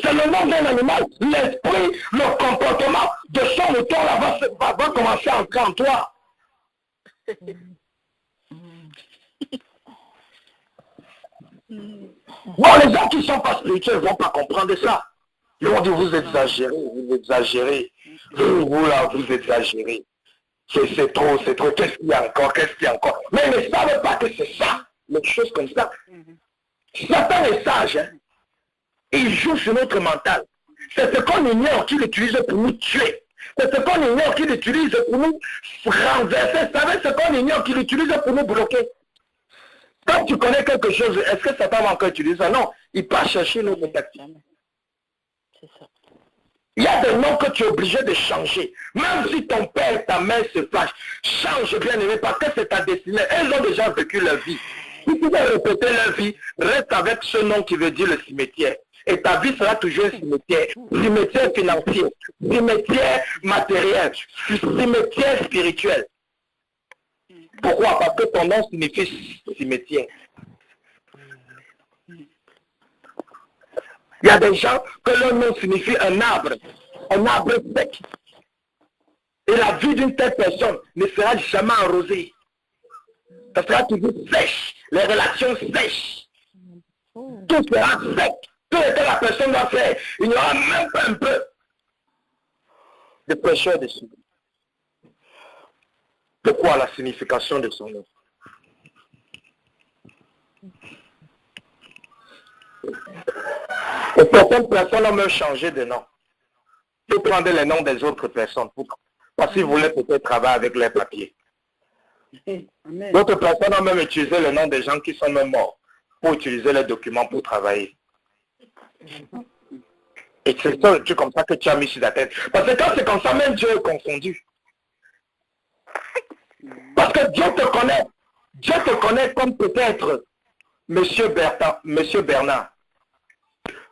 C'est le nom d'un animal. L'esprit, le comportement de son mouton là va commencer à entrer en toi. Bon, les gens qui ne sont pas spirituels ne vont pas comprendre ça. Ils vont dire, vous exagérez, vous exagérez. C'est trop, qu'est-ce qu'il y a encore, Mais ils ne savent pas que c'est ça, les choses comme ça. Satan est sage, hein. Il joue sur notre mental. C'est ce qu'on ignore qu'il utilise pour nous tuer. C'est ce qu'on ignore qu'il utilise pour nous renverser. Vous savez ce qu'on ignore qu'il utilise pour nous bloquer. Quand tu connais quelque chose, est-ce que Satan va encore utiliser ça? Non, il part chercher notre tactique. Il y a des noms que tu es obligé de changer. Même si ton père et ta mère se fâchent, change bien aimé parce que c'est ta destinée. Elles ont déjà vécu leur vie. Si tu veux répéter leur vie, reste avec ce nom qui veut dire le cimetière. Et ta vie sera toujours un cimetière. Cimetière financier, cimetière matériel, cimetière spirituel. Pourquoi? Parce que ton nom signifie cimetière. Il y a des gens que leur nom signifie un arbre sec. Et la vie d'une telle personne ne sera jamais arrosée. Ça sera toujours sèche, les relations sèches. Tout sera sec. Tout ce que la personne va faire, il n'y aura même pas un peu de pécheur dessus. Pourquoi la signification de son nom? Et certaines personnes ont même changé de nom. Ils prendre les noms des autres personnes parce qu'ils voulaient peut-être travailler avec les papiers. D'autres personnes ont même utilisé le nom des gens qui sont même morts pour utiliser les documents pour travailler. Et c'est ça le truc comme ça que tu as mis sur la tête. Parce que quand c'est comme ça, même Dieu est confondu. Parce que Dieu te connaît. Dieu te connaît comme peut-être Monsieur Bernard.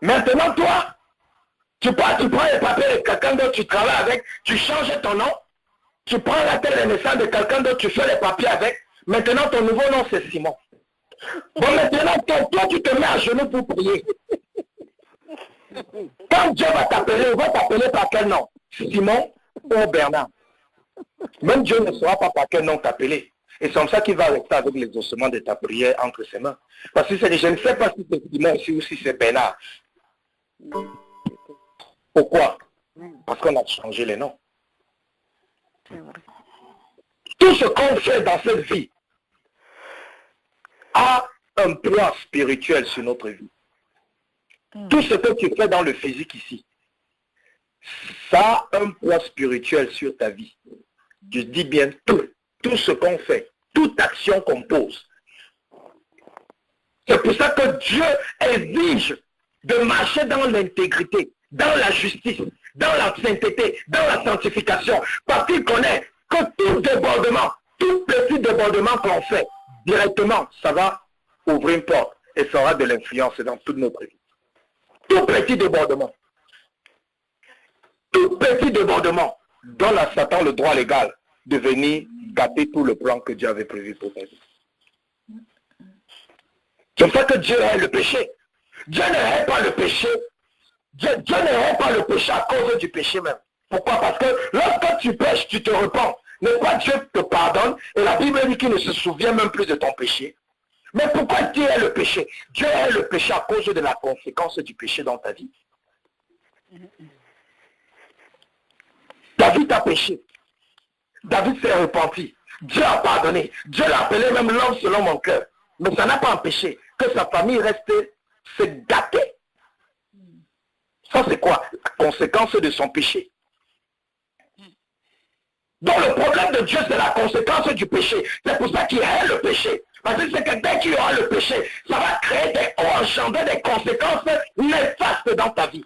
Maintenant, toi, tu prends les papiers de quelqu'un d'autre, tu travailles avec, tu changes ton nom, tu prends la tête de naissance de quelqu'un d'autre, tu fais les papiers avec. Maintenant, ton nouveau nom, c'est Simon. Bon, maintenant, toi, tu te mets à genoux pour prier. Quand Dieu va t'appeler, il va t'appeler par quel nom? Simon ou Bernard? Même Dieu ne saura pas par quel nom t'appeler. Et c'est comme ça qu'il va rester avec l'exaucement de ta prière entre ses mains. Parce que je ne sais pas si c'est Simon ou si c'est Bernard. Pourquoi? Parce qu'on a changé les noms. Tout ce qu'on fait dans cette vie a un poids spirituel sur notre vie. Tout ce que tu fais dans le physique ici, ça a un poids spirituel sur ta vie. Je dis bien tout ce qu'on fait, toute action qu'on pose. C'est pour ça que Dieu exige de marcher dans l'intégrité, dans la justice, dans la sainteté, dans la sanctification, parce qu'il connaît que tout débordement, tout petit débordement qu'on fait, directement, ça va ouvrir une porte et ça aura de l'influence dans toute notre vie. Tout petit débordement donne à Satan le droit légal de venir gâter tout le plan que Dieu avait prévu pour ta vie. C'est pour ça que Dieu hait le péché. Dieu ne hait pas le péché. Dieu ne hait pas le péché à cause du péché même. Pourquoi? Parce que lorsque tu pêches, tu te repens. N'est pas Dieu te pardonne et la Bible dit qu'il ne se souvient même plus de ton péché. Mais pourquoi Dieu hait le péché? Dieu hait le péché à cause de la conséquence du péché dans ta vie. David a péché. David s'est repenti. Dieu a pardonné. Dieu l'a appelé même l'homme selon mon cœur. Mais ça n'a pas empêché que sa famille reste se gâter. Ça c'est quoi? La conséquence de son péché. Donc le problème de Dieu, c'est la conséquence du péché. C'est pour ça qu'il hait le péché. Parce que c'est que dès qu'il y aura le péché, ça va créer engendrer des conséquences néfastes dans ta vie.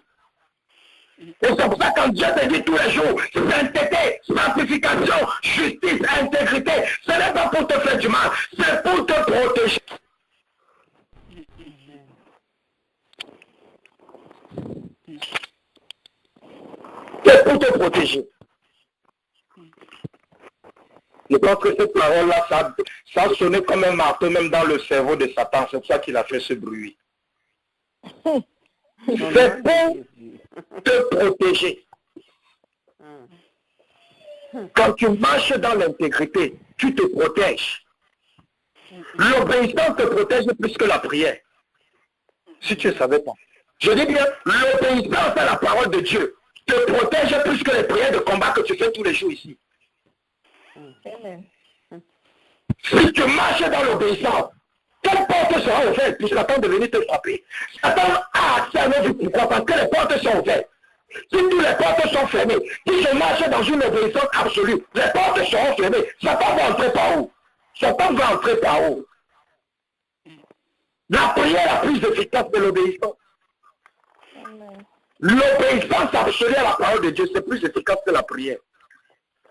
Et c'est pour ça que quand Dieu te dit tous les jours, sainteté, sanctification, justice, intégrité, ce n'est pas pour te faire du mal, c'est pour te protéger. C'est pour te protéger. Je pense que cette parole-là, ça a sonné comme un marteau même dans le cerveau de Satan. C'est pour ça qu'il a fait ce bruit. C'est pour te protéger. Quand tu marches dans l'intégrité, tu te protèges. L'obéissance te protège plus que la prière. Si tu ne savais pas. Je dis bien, l'obéissance à la parole de Dieu te protège plus que les prières de combat que tu fais tous les jours ici. Si tu marches dans l'obéissance, quelle porte sera ouverte puisque Satan de venir te frapper? Satan a accès à nos vies. Pourquoi? Parce que les portes sont ouvertes. Si toutes les portes sont fermées, si je marche dans une obéissance absolue, les portes seront fermées. Satan va entrer par où? Satan va entrer par où? La prière la plus efficace de l'obéissance. L'obéissance absolue à la parole de Dieu, c'est plus efficace que la prière.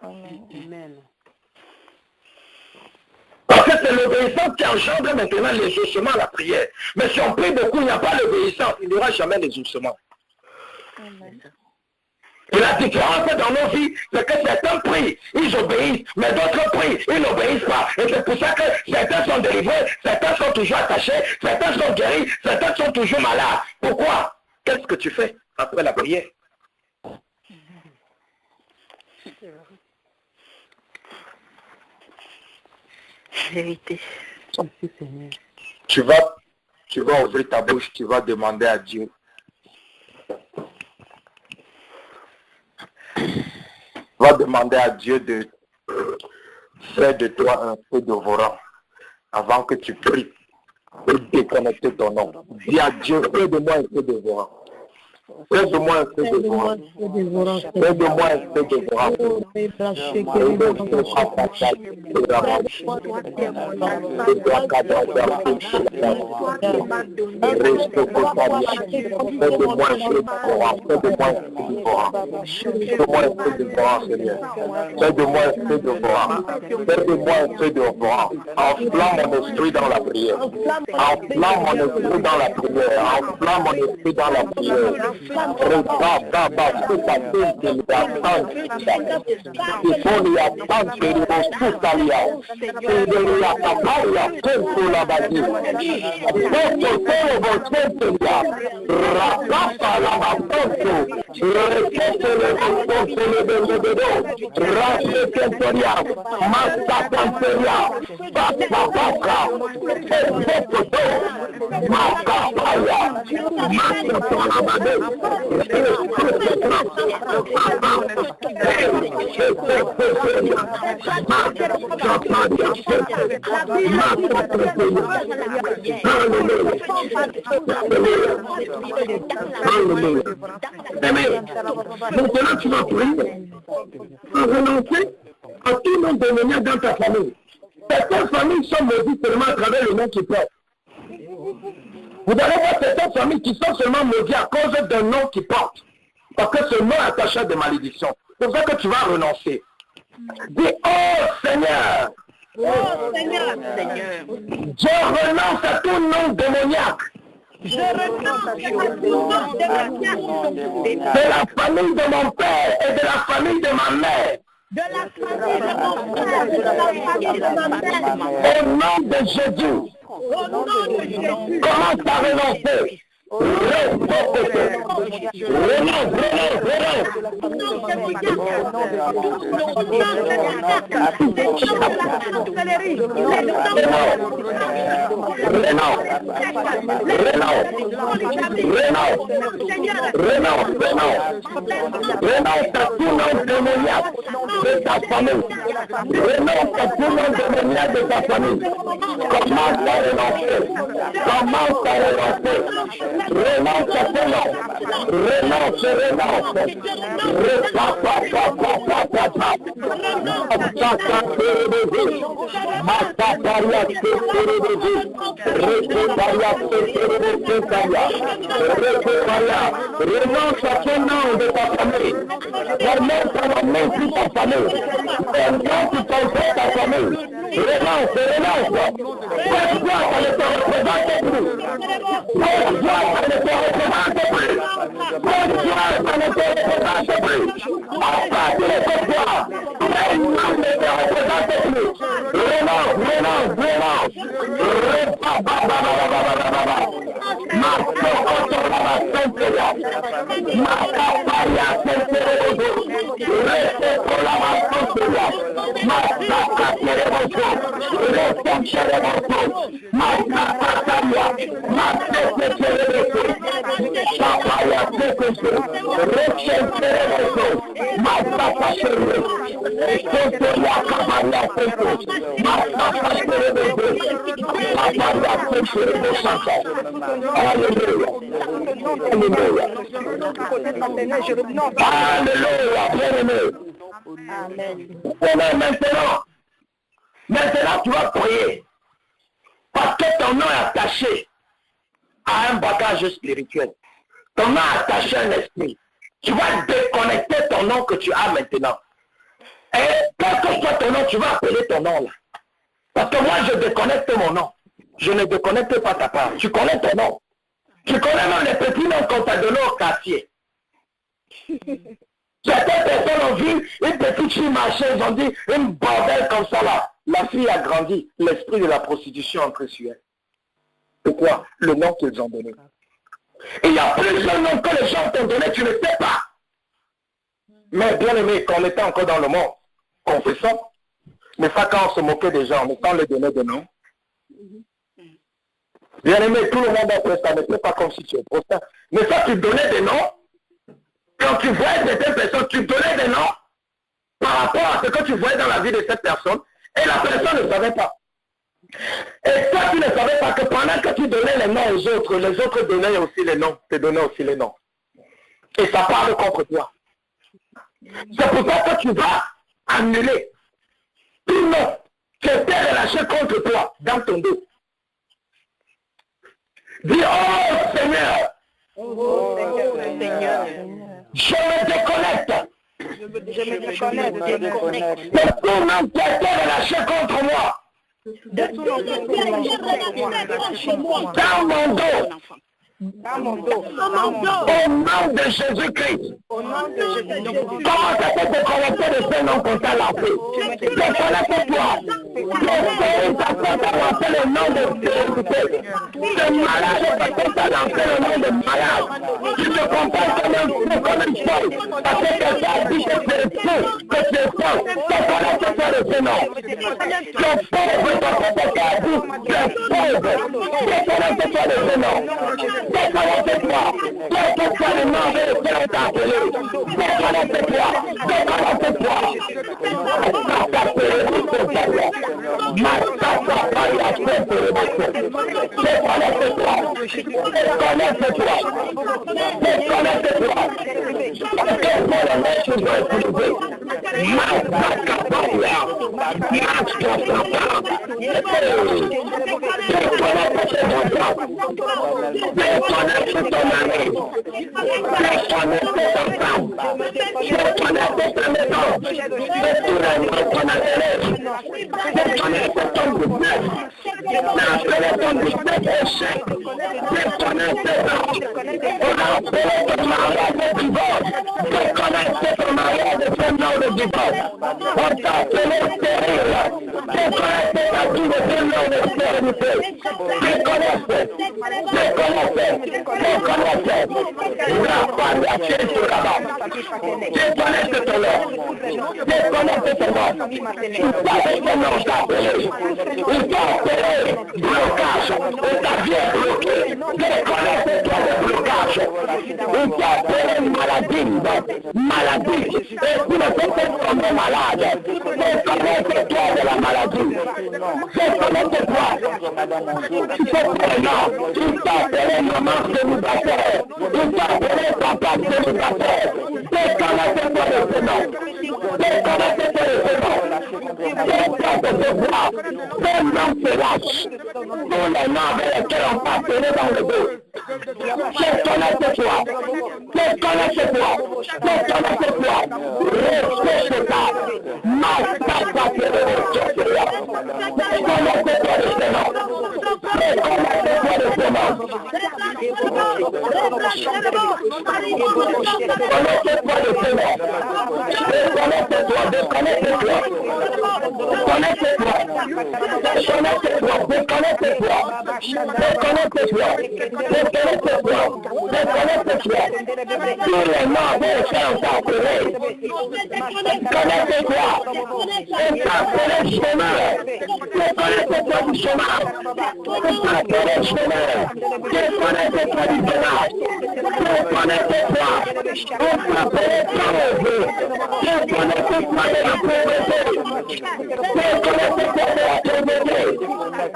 Amen. Parce que c'est l'obéissance qui engendre maintenant l'exaucement à la prière. Mais si on prie beaucoup, il n'y a pas l'obéissance, il n'y aura jamais l'exaucement. Et la différence dans nos vies, c'est que certains prient, ils obéissent, mais d'autres prient, ils n'obéissent pas. Et c'est pour ça que certains sont délivrés, certains sont toujours attachés, certains sont guéris, certains sont toujours malades. Pourquoi? Qu'est-ce que tu fais après la prière? Vérité. Tu vas ouvrir ta bouche, tu vas demander à Dieu. Va demander à Dieu de faire de toi un feu dévorant avant que tu pries et déconnecter ton nom. Dis à Dieu, fais de moi un feu dévorant. Fais de moi un feu dévorant. Fais de moi un feu dévorant. Enflamme mon esprit dans la prière. Enflamme mon esprit dans la prière. Enflamme mon esprit dans la prière. Maintenant tu vas prier à renoncer à tout nom démoniaque dans ta famille. Certaines familles sont maudites seulement à travers le nom qu'ils portent. Vous allez voir certaines familles qui sont seulement maudites à cause d'un nom qu'ils portent. Parce que ce nom est attaché à des malédictions. C'est pour ça que tu vas renoncer. Dis, oh Seigneur, je renonce à tout nom démoniaque. Je renonce à tout nom démoniaque De la famille de mon père et de la famille de ma mère. de la famille de mon père et de la famille de ma mère. Au nom de Jésus. Au nom de Jésus. Commence à renoncer. Commence à renoncer. Renonce à ton nom. Renonce, renonce. Renonce à ton nom de ta famille. Renonce à la main de ta famille. Renonce à ton père, ta famille. Renonce, renonce. Pourquoi ça ne te représente plus? Pourquoi ça ne te représente plus? Pourquoi ça ne te représente plus? À partir de ce soir, les noms ne te représentent plus. Renonce, renonce, renonce. Alléluia, bien-aimé. Maintenant, tu vas prier. Parce que ton nom est attaché à un bagage spirituel. Ton nom est attaché à un esprit. Tu vas déconnecter ton nom que tu as maintenant. Et quel que soit ton nom, tu vas appeler ton nom là. Parce que moi, je déconnecte mon nom. Je ne déconnecte pas ta part. Tu connais ton nom. Tu connais même les petits noms qu'on t'a donné au quartier. Certaines personnes ont vu une petite fille marcher, ils ont dit une bordelle comme ça là. La fille a grandi, l'esprit de la prostitution entre sur elle. Pourquoi? Le nom qu'ils ont donné. Et il y a plusieurs noms que les gens t'ont donné, tu ne sais pas. Mais bien aimé, quand on était encore dans le monde, confessons, mais ça quand on se moquait des gens, mais quand on les donnait des noms. Bien aimé, tout le monde est prestat, mais c'est pas comme si tu es prostat. Mais ça, tu donnais des noms. Quand tu voyais certaines personnes, tu donnais des noms par rapport à ce que tu voyais dans la vie de cette personne, et la personne ne savait pas. Et toi, tu ne savais pas que pendant que tu donnais les noms aux autres, les autres donnaient aussi les noms, te donnaient aussi les noms. Et ça parle contre toi. C'est pour ça que tu vas annuler tout nom qui était relâché contre toi dans ton dos. Dis, oh Seigneur, je me déconnecte. De tout nom qui a été relâché contre moi. Dans mon dos. Au nom de Jésus-Christ. Comment ça peut te connecter de ce nom qu'on t'a lancé? Déconnecte-toi. L'esprit t'a lancé le nom de Jésus-Christ. Le malade parce que t'a lancé le nom de malade. Tu te compares comme un fou, comme une folle. Parce que quelqu'un a dit que tu es fou, que tu es folle. Déconnecte-toi de ce nom. Tu es pauvre parce que quelqu'un a dit que tu es pauvre. Déconnecte-toi de ce nom. Déconnecte-toi. Quel que soit le nom de lequel on t'a appelé. Déconnecte-toi. Déconnecte-toi. Déconnecte-toi. Déconnecte-toi. Déconnecte-toi. Quel mot le nom tu dois utiliser? Déconnecte ton mari, déconnecte ta femme, déconnecte ta maison, déconnecte ton élève, déconnecte ton business, déconnecte ton business échec, déconnecte-toi, on a appelé ton mariage de divorce, déconnecte ton mariage de nom de divorce, on t'a appelé stérile, déconnecte ta vie de nom de stérilité, déconnecte, déconnecte, déconnecte ton nom, déconnecte ton nom, il t'a appelé blocage, et ta vie est bloquée, déconnecte-toi de blocage, Il t'a appelé maladie. Et tu ne peux pas tomber malade. Déconnecte-toi de la maladie. Déconnecte-toi. Il t'a appelé maman célibataire. Il t'a appelé papa célibataire. Déconnecte-toi de ce nom. Déconnecte-toi de ce nom. Déconnecte-toi de ce nom. Ce nom se lâche. Tous les noms avec lesquels on t'a appelé dans le dos. Déconnecte-toi. Déconnecte-toi. Déconnecte-toi. Respecte-toi. Déconnecte-toi de ce nom. Déconnecte-toi de ce nom. Déconnecte-toi de ce nom. Déconnecte-toi, déconnecte-toi. Connecte-toi. Déconnecte-toi, déconnecte-toi. Déconnecte-toi. Déconnecte-toi. Déconnecte-toi. Tous les noms avec lesquels on t'a appelé. Connecte-toi. On t'a appelé chômeur. Déconnecte-toi du chômage. On t'a appelé chômeur. Déconnecte-toi du chômage. Déconnecte-toi. On t'a appelé pauvre. Déconnecte-toi de la pauvreté. Déconnecte-toi de la pauvreté.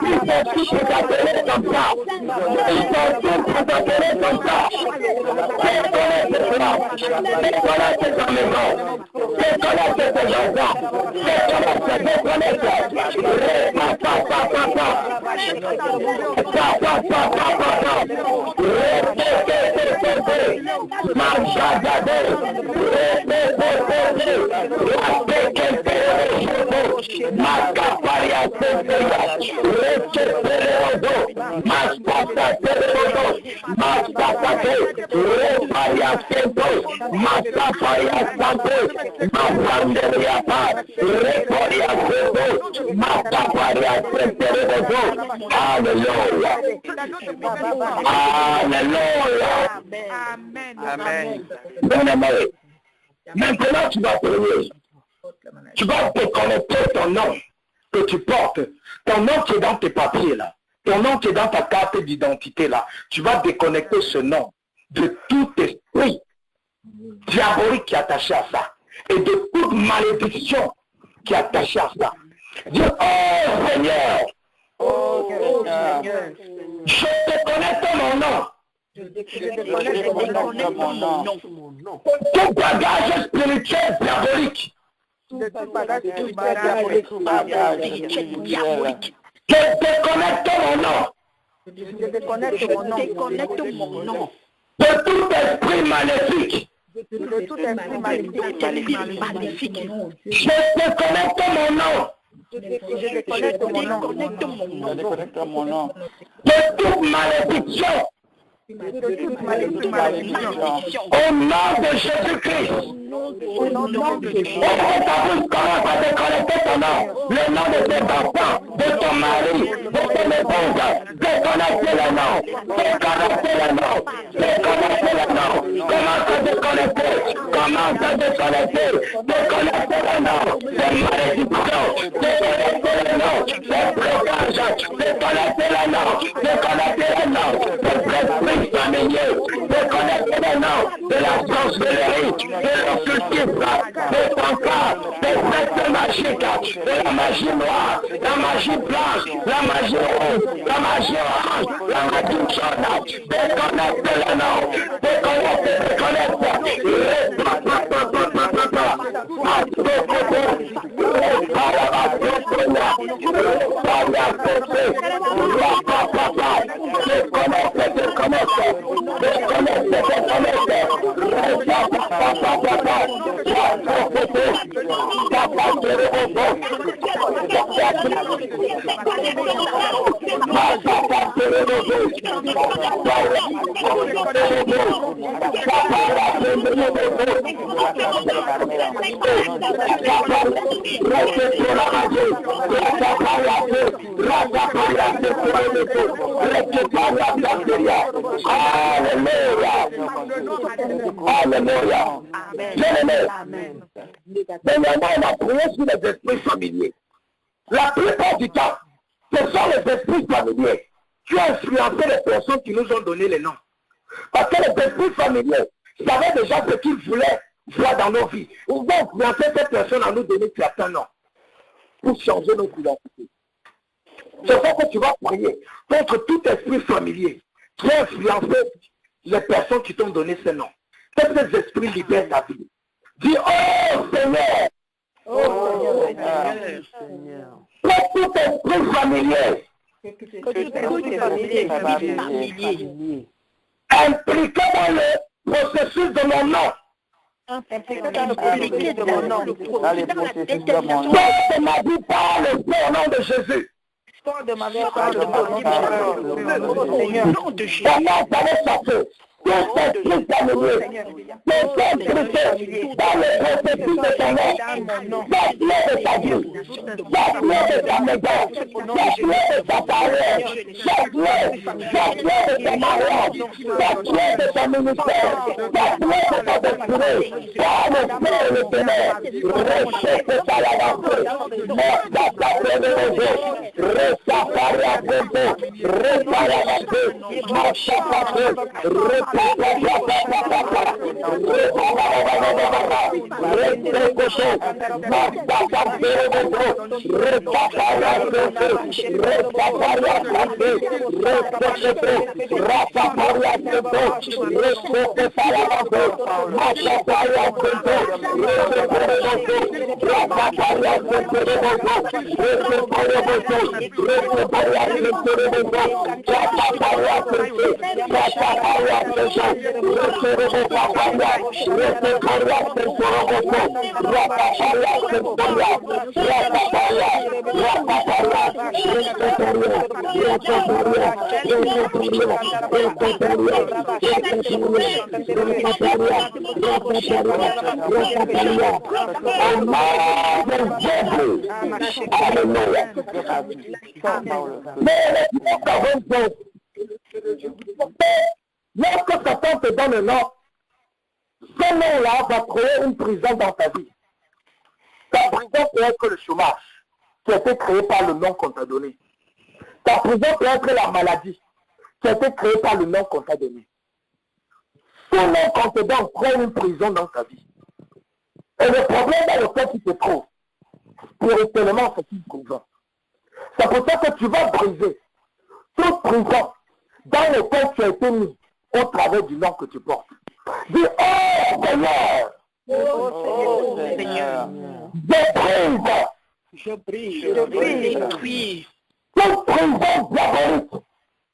Ils sont tous pour t'appeler comme ça. Ils sont tous pour t'appeler comme ça. Déconnecte-toi. Déconnecte ta maison. Déconnecte tes enfants. Déconnecte. Alléluia. Alléluia. Amen. Bien-aimé, maintenant tu vas prier. Tu vas te connecter ton nom que tu portes. Ton nom qui est dans tes papiers là. Ton nom qui est dans ta carte d'identité là. Tu vas déconnecter ce nom de tout esprit diabolique qui est attaché à ça. Et de toute malédiction qui est attachée à ça. Dis, oh Seigneur. Oh Seigneur. Je déconnecte mon nom. Tout bagage spirituel diabolique. Je déconnecte mon nom. De tout esprit maléfique. Je déconnecte mon nom. De toute malédiction. Au nom de Jésus-Christ. Ouvre ta bouche, commence à déconnecter ton nom. Le nom de tes enfants, de ton mari, de ton épouse. Déconnectez le nom. Déconnectez le nom. Déconnectez le nom. Commence à déconnecter. Commence à déconnecter. Déconnectez le nom. Des malédictions. Déconnectez le nom. Des blocages. Déconnectez le nom. Déconnectez le nom. Des esprits familiers. Déconnectez le nom. De la sorcellerie. De l'occultisme. De ton corps. Des sectes magiques. De la magie noire. La magie blanche. La magie rouge. La magie orange. La magie jaune. Déconnectez le nom. Déconnectez, déconnectez. Alléluia. Bien-aimé, on a prié sur les esprits familiers. La plupart du temps, ce sont les esprits familiers qui ont influencé les personnes qui nous ont donné les noms. Parce que les esprits familiers savaient déjà ce qu'ils voulaient voir dans nos vies. Ils vont influencer cette personne à nous donner certains noms pour changer notre identité. C'est ça que tu vas prier contre tout esprit familier qui a influencé les personnes qui t'ont donné ces noms. Que ces esprits libèrent ta vie. Dis, oh Seigneur! Oh Seigneur! Pour tout esprit familier, impliqué dans le processus de mon nom. Sors de ma vie par le nom de Jésus. Sors de ma vie par le nom de Jésus. Comment ça va sortir? Tout esprit familier, tout esprit dans le processus de ton nom, sors-le de ta vie, sors-le de ta maison, sors-le de ta carrière, sors-le de ta mariage, sors-le de ta ministère, sors-le de ta destinée, par le feu et le ténèbre, reste ta l'avancée, morte à ta prévention, reste à Paris à Conto, reste à l'avancée, marche à ta tête, reste lorsque Satan te donne un nom, ce nom-là va créer une prison dans ta vie. Ta prison peut être le chômage, qui a été créé par le nom qu'on t'a donné. Ta prison peut être la maladie, qui a été créée par le nom qu'on t'a donné. Ce nom qu'on te donne crée une prison dans ta vie. Et le problème dans lequel tu te trouves, spirituellement, c'est une prison. C'est pour ça que tu vas briser toute prison dans laquelle tu as été mis au travers du nom que tu portes. Dis, oh Seigneur! Oh Seigneur! Je brise toute prison diabolique.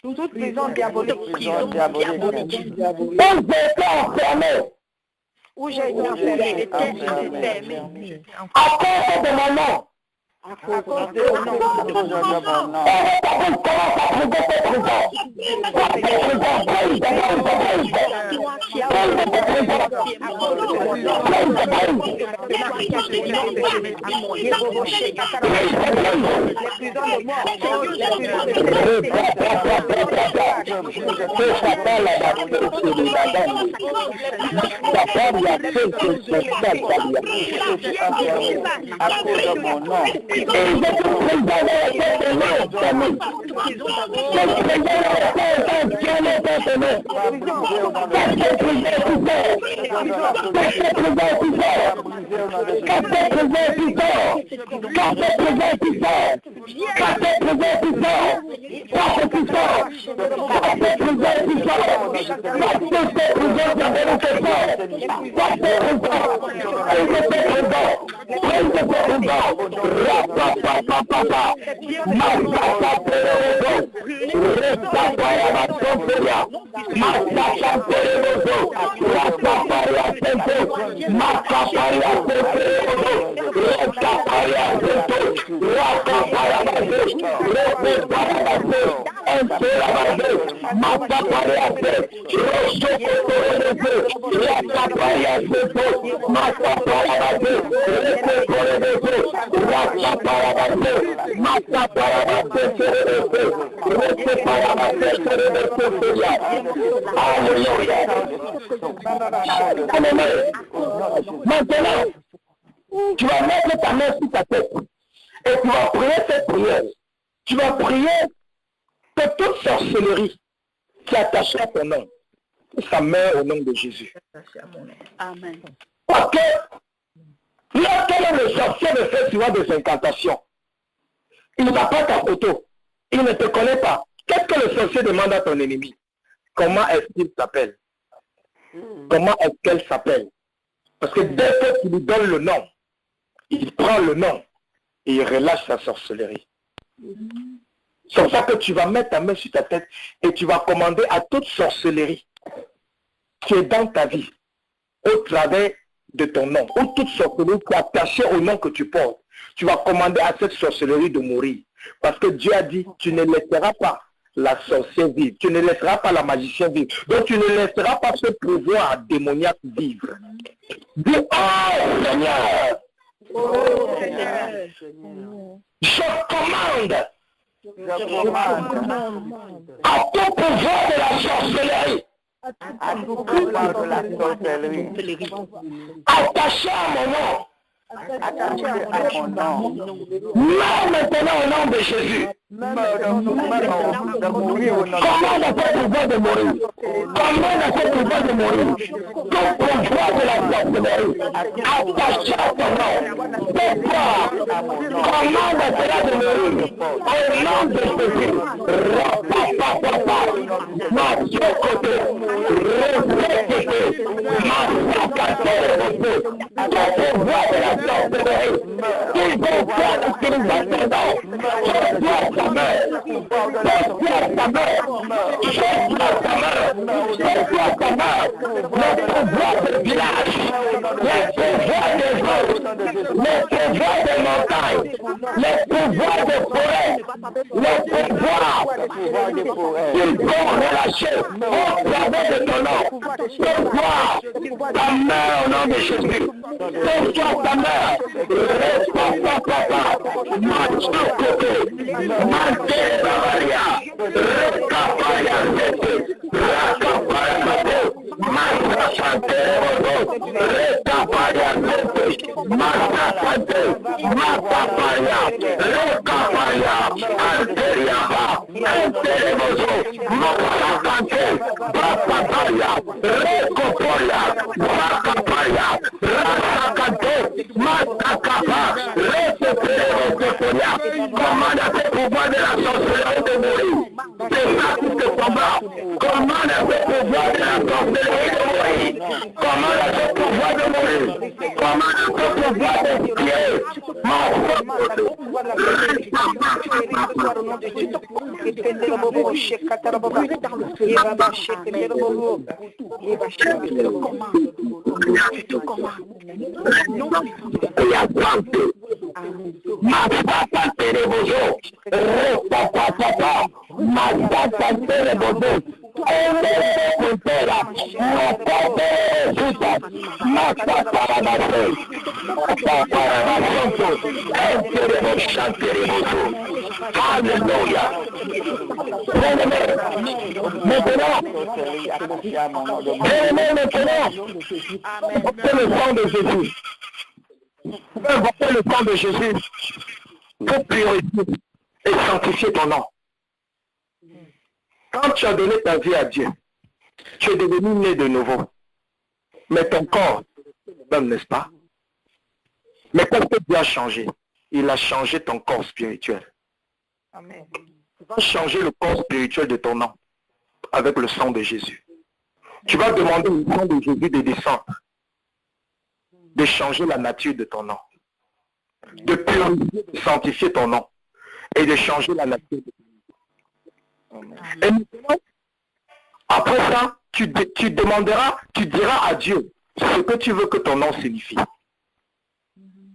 Toute prison diabolique. Où j'ai été enfermé. À cause de mon nom. À cause de mon nom. Maintenant, tu vas mettre ta main sur ta tête et tu vas prier cette prière. Tu vas prier que toute sorcellerie qui est attachée à ton nom Ça meurt au nom de Jésus. Amen. Parce que lorsque le sorcier ne fait souvent des incantations, il n'a pas ta photo, il ne te connaît pas. Qu'est-ce que le sorcier demande à ton ennemi? Comment est-ce qu'il s'appelle? Comment est-ce qu'elle s'appelle? Parce que dès que tu lui donnes le nom, il prend le nom et il relâche sa sorcellerie. C'est pour ça que tu vas mettre ta main sur ta tête et tu vas commander à toute sorcellerie qui est dans ta vie, au travers de ton nom, ou toute sorcellerie qui est attachée au nom que tu portes. Tu vas commander à cette sorcellerie de mourir. Parce que Dieu a dit, tu ne laisseras pas la sorcière vivre, tu ne laisseras pas la magicienne vivre. Donc tu ne laisseras pas ce pouvoir démoniaque vivre. Dis, oh Seigneur, je commande à tout pouvoir de la sorcellerie, attaché à mon nom, meurs maintenant au nom de Jésus. Commande à ce pouvoir de mourir. Commande à ce pouvoir de mourir. Tout pouvoir de la sorcellerie, attaché à ton nom. Pourquoi? Commande à cela de mourir. Au nom de Jésus. Ils vont faire l'utilisation ta mère, ta mère, le pouvoir de village, le pouvoir des eaux, le pouvoir des montagnes, le pouvoir des forêts, le pouvoir qu'ils vont relâcher au travers de ton nom. Pourquoi ta mère au nom de Jésus? Pourquoi ta mère? Commande à ce pouvoir de la sorcellerie de mourir. C'est ça qui te combat. Commande à ce pouvoir de la sorcellerie de mourir. Commande à ce pouvoir de mourir. Commande à ce pouvoir de tuer. Alléluia. Le sang de Jésus. Invoquez le sang de Jésus pour purifier et sanctifier ton nom. Quand tu as donné ta vie à Dieu, tu es devenu né de nouveau. Mais ton corps, même, n'est-ce pas? Mais qu'est-ce que Dieu a changé? Il a changé ton corps spirituel. Amen. Tu vas changer le corps spirituel de ton nom avec le sang de Jésus. Tu vas demander au sang de Jésus de descendre, de changer la nature de ton nom, de purifier, de sanctifier ton nom et de changer la nature de ton nom. Et maintenant, après ça, tu demanderas, tu diras à Dieu ce que tu veux que ton nom signifie.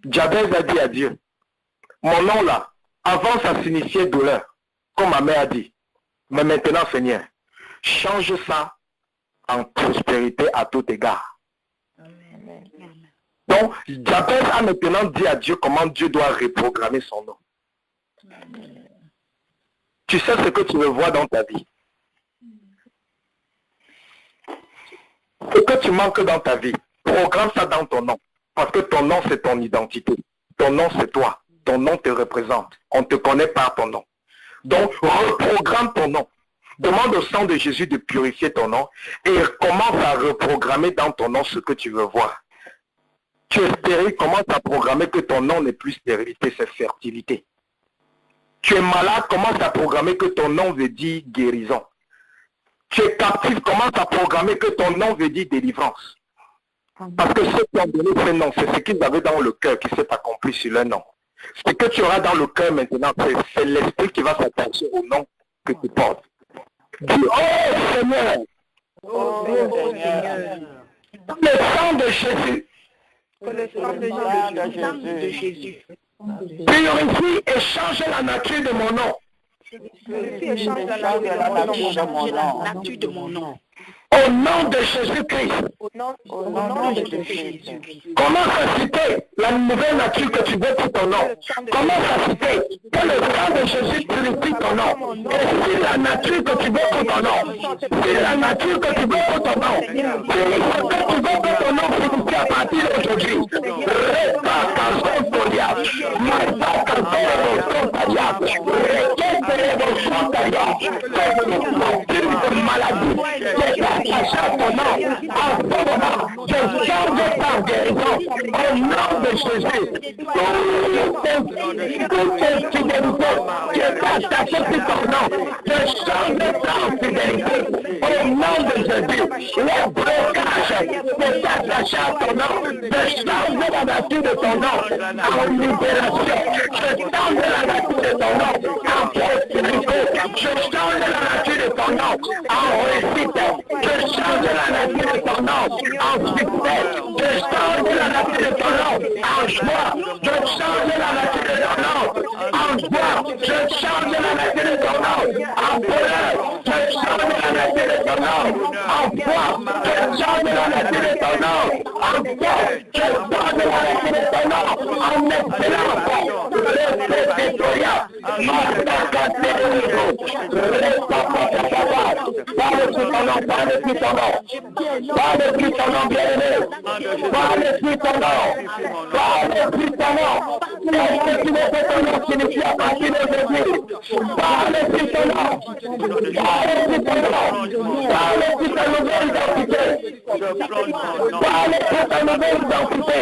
Jabez a dit à Dieu, mon nom là, avant ça signifiait douleur, comme ma mère a dit. Mais maintenant, Seigneur, change ça en prospérité à tout égard. Amen. Donc, Jabez a maintenant dit à Dieu comment Dieu doit reprogrammer son nom. Amen. Tu sais ce que tu veux voir dans ta vie. Ce que tu manques dans ta vie, programme ça dans ton nom. Parce que ton nom, c'est ton identité. Ton nom, c'est toi. Ton nom te représente. On te connaît par ton nom. Donc, reprogramme ton nom. Demande au sang de Jésus de purifier ton nom et commence à reprogrammer dans ton nom ce que tu veux voir. Tu es stérile, commence à programmer que ton nom n'est plus stérilité, c'est fertilité. Tu es malade, commence à programmer que ton nom veut dire guérison. Tu es captif, commence à programmer que ton nom veut dire délivrance. Parce que ceux qui ont donné ce nom, c'est ce qu'ils avaient dans le cœur qui s'est accompli sur leur nom. Ce que tu auras dans le cœur maintenant, c'est l'esprit qui va s'attacher au nom que tu portes. Dis, oh Seigneur, Oh Seigneur, dans le sang de Jésus, que le sang de Jésus purifie et change la nature de mon nom. purifie et change la nature de mon nom. Au nom de Jésus-Christ. Au nom de Jésus. Commence à citer la nouvelle nature que tu veux pour ton nom. Commence à citer que le sang de Jésus purifie ton nom. Et c'est la nature que tu veux pour ton nom. C'est la nature que tu veux pour ton nom. C'est ce que tu veux pour ton nom purifié à partir d'aujourd'hui. Ton nom, je change ta guérison au nom de Jésus. Toute fidélité qui est attachée sur ton nom, je change ta fidélité au nom de Jésus. Le blocage qui est attaché à ton nom, je change la nature de ton nom en libération. Je change la nature de ton nom en prospérité. Je change la nature de ton nom en réussite. Je change la nature de ton nom en succès. Je change la nature de ton nom en joie. Je change la nature de ton nom en joie. Je change la nature de ton nom en bonheur. Je change la nature de ton nom en foi. Je change la nature de ton nom en foi. Je change la nature de ton nom en excellence. Parle-lui ton nom, bien-aimé. Parle-lui ton nom. Parle-lui ton nom. Qu'est-ce que tu veux que ton nom signifie à partir d'aujourd'hui? Parle-lui ton nom. Parle-lui ton nom. Parle-lui ta nouvelle identité. Parle-lui ta nouvelle identité.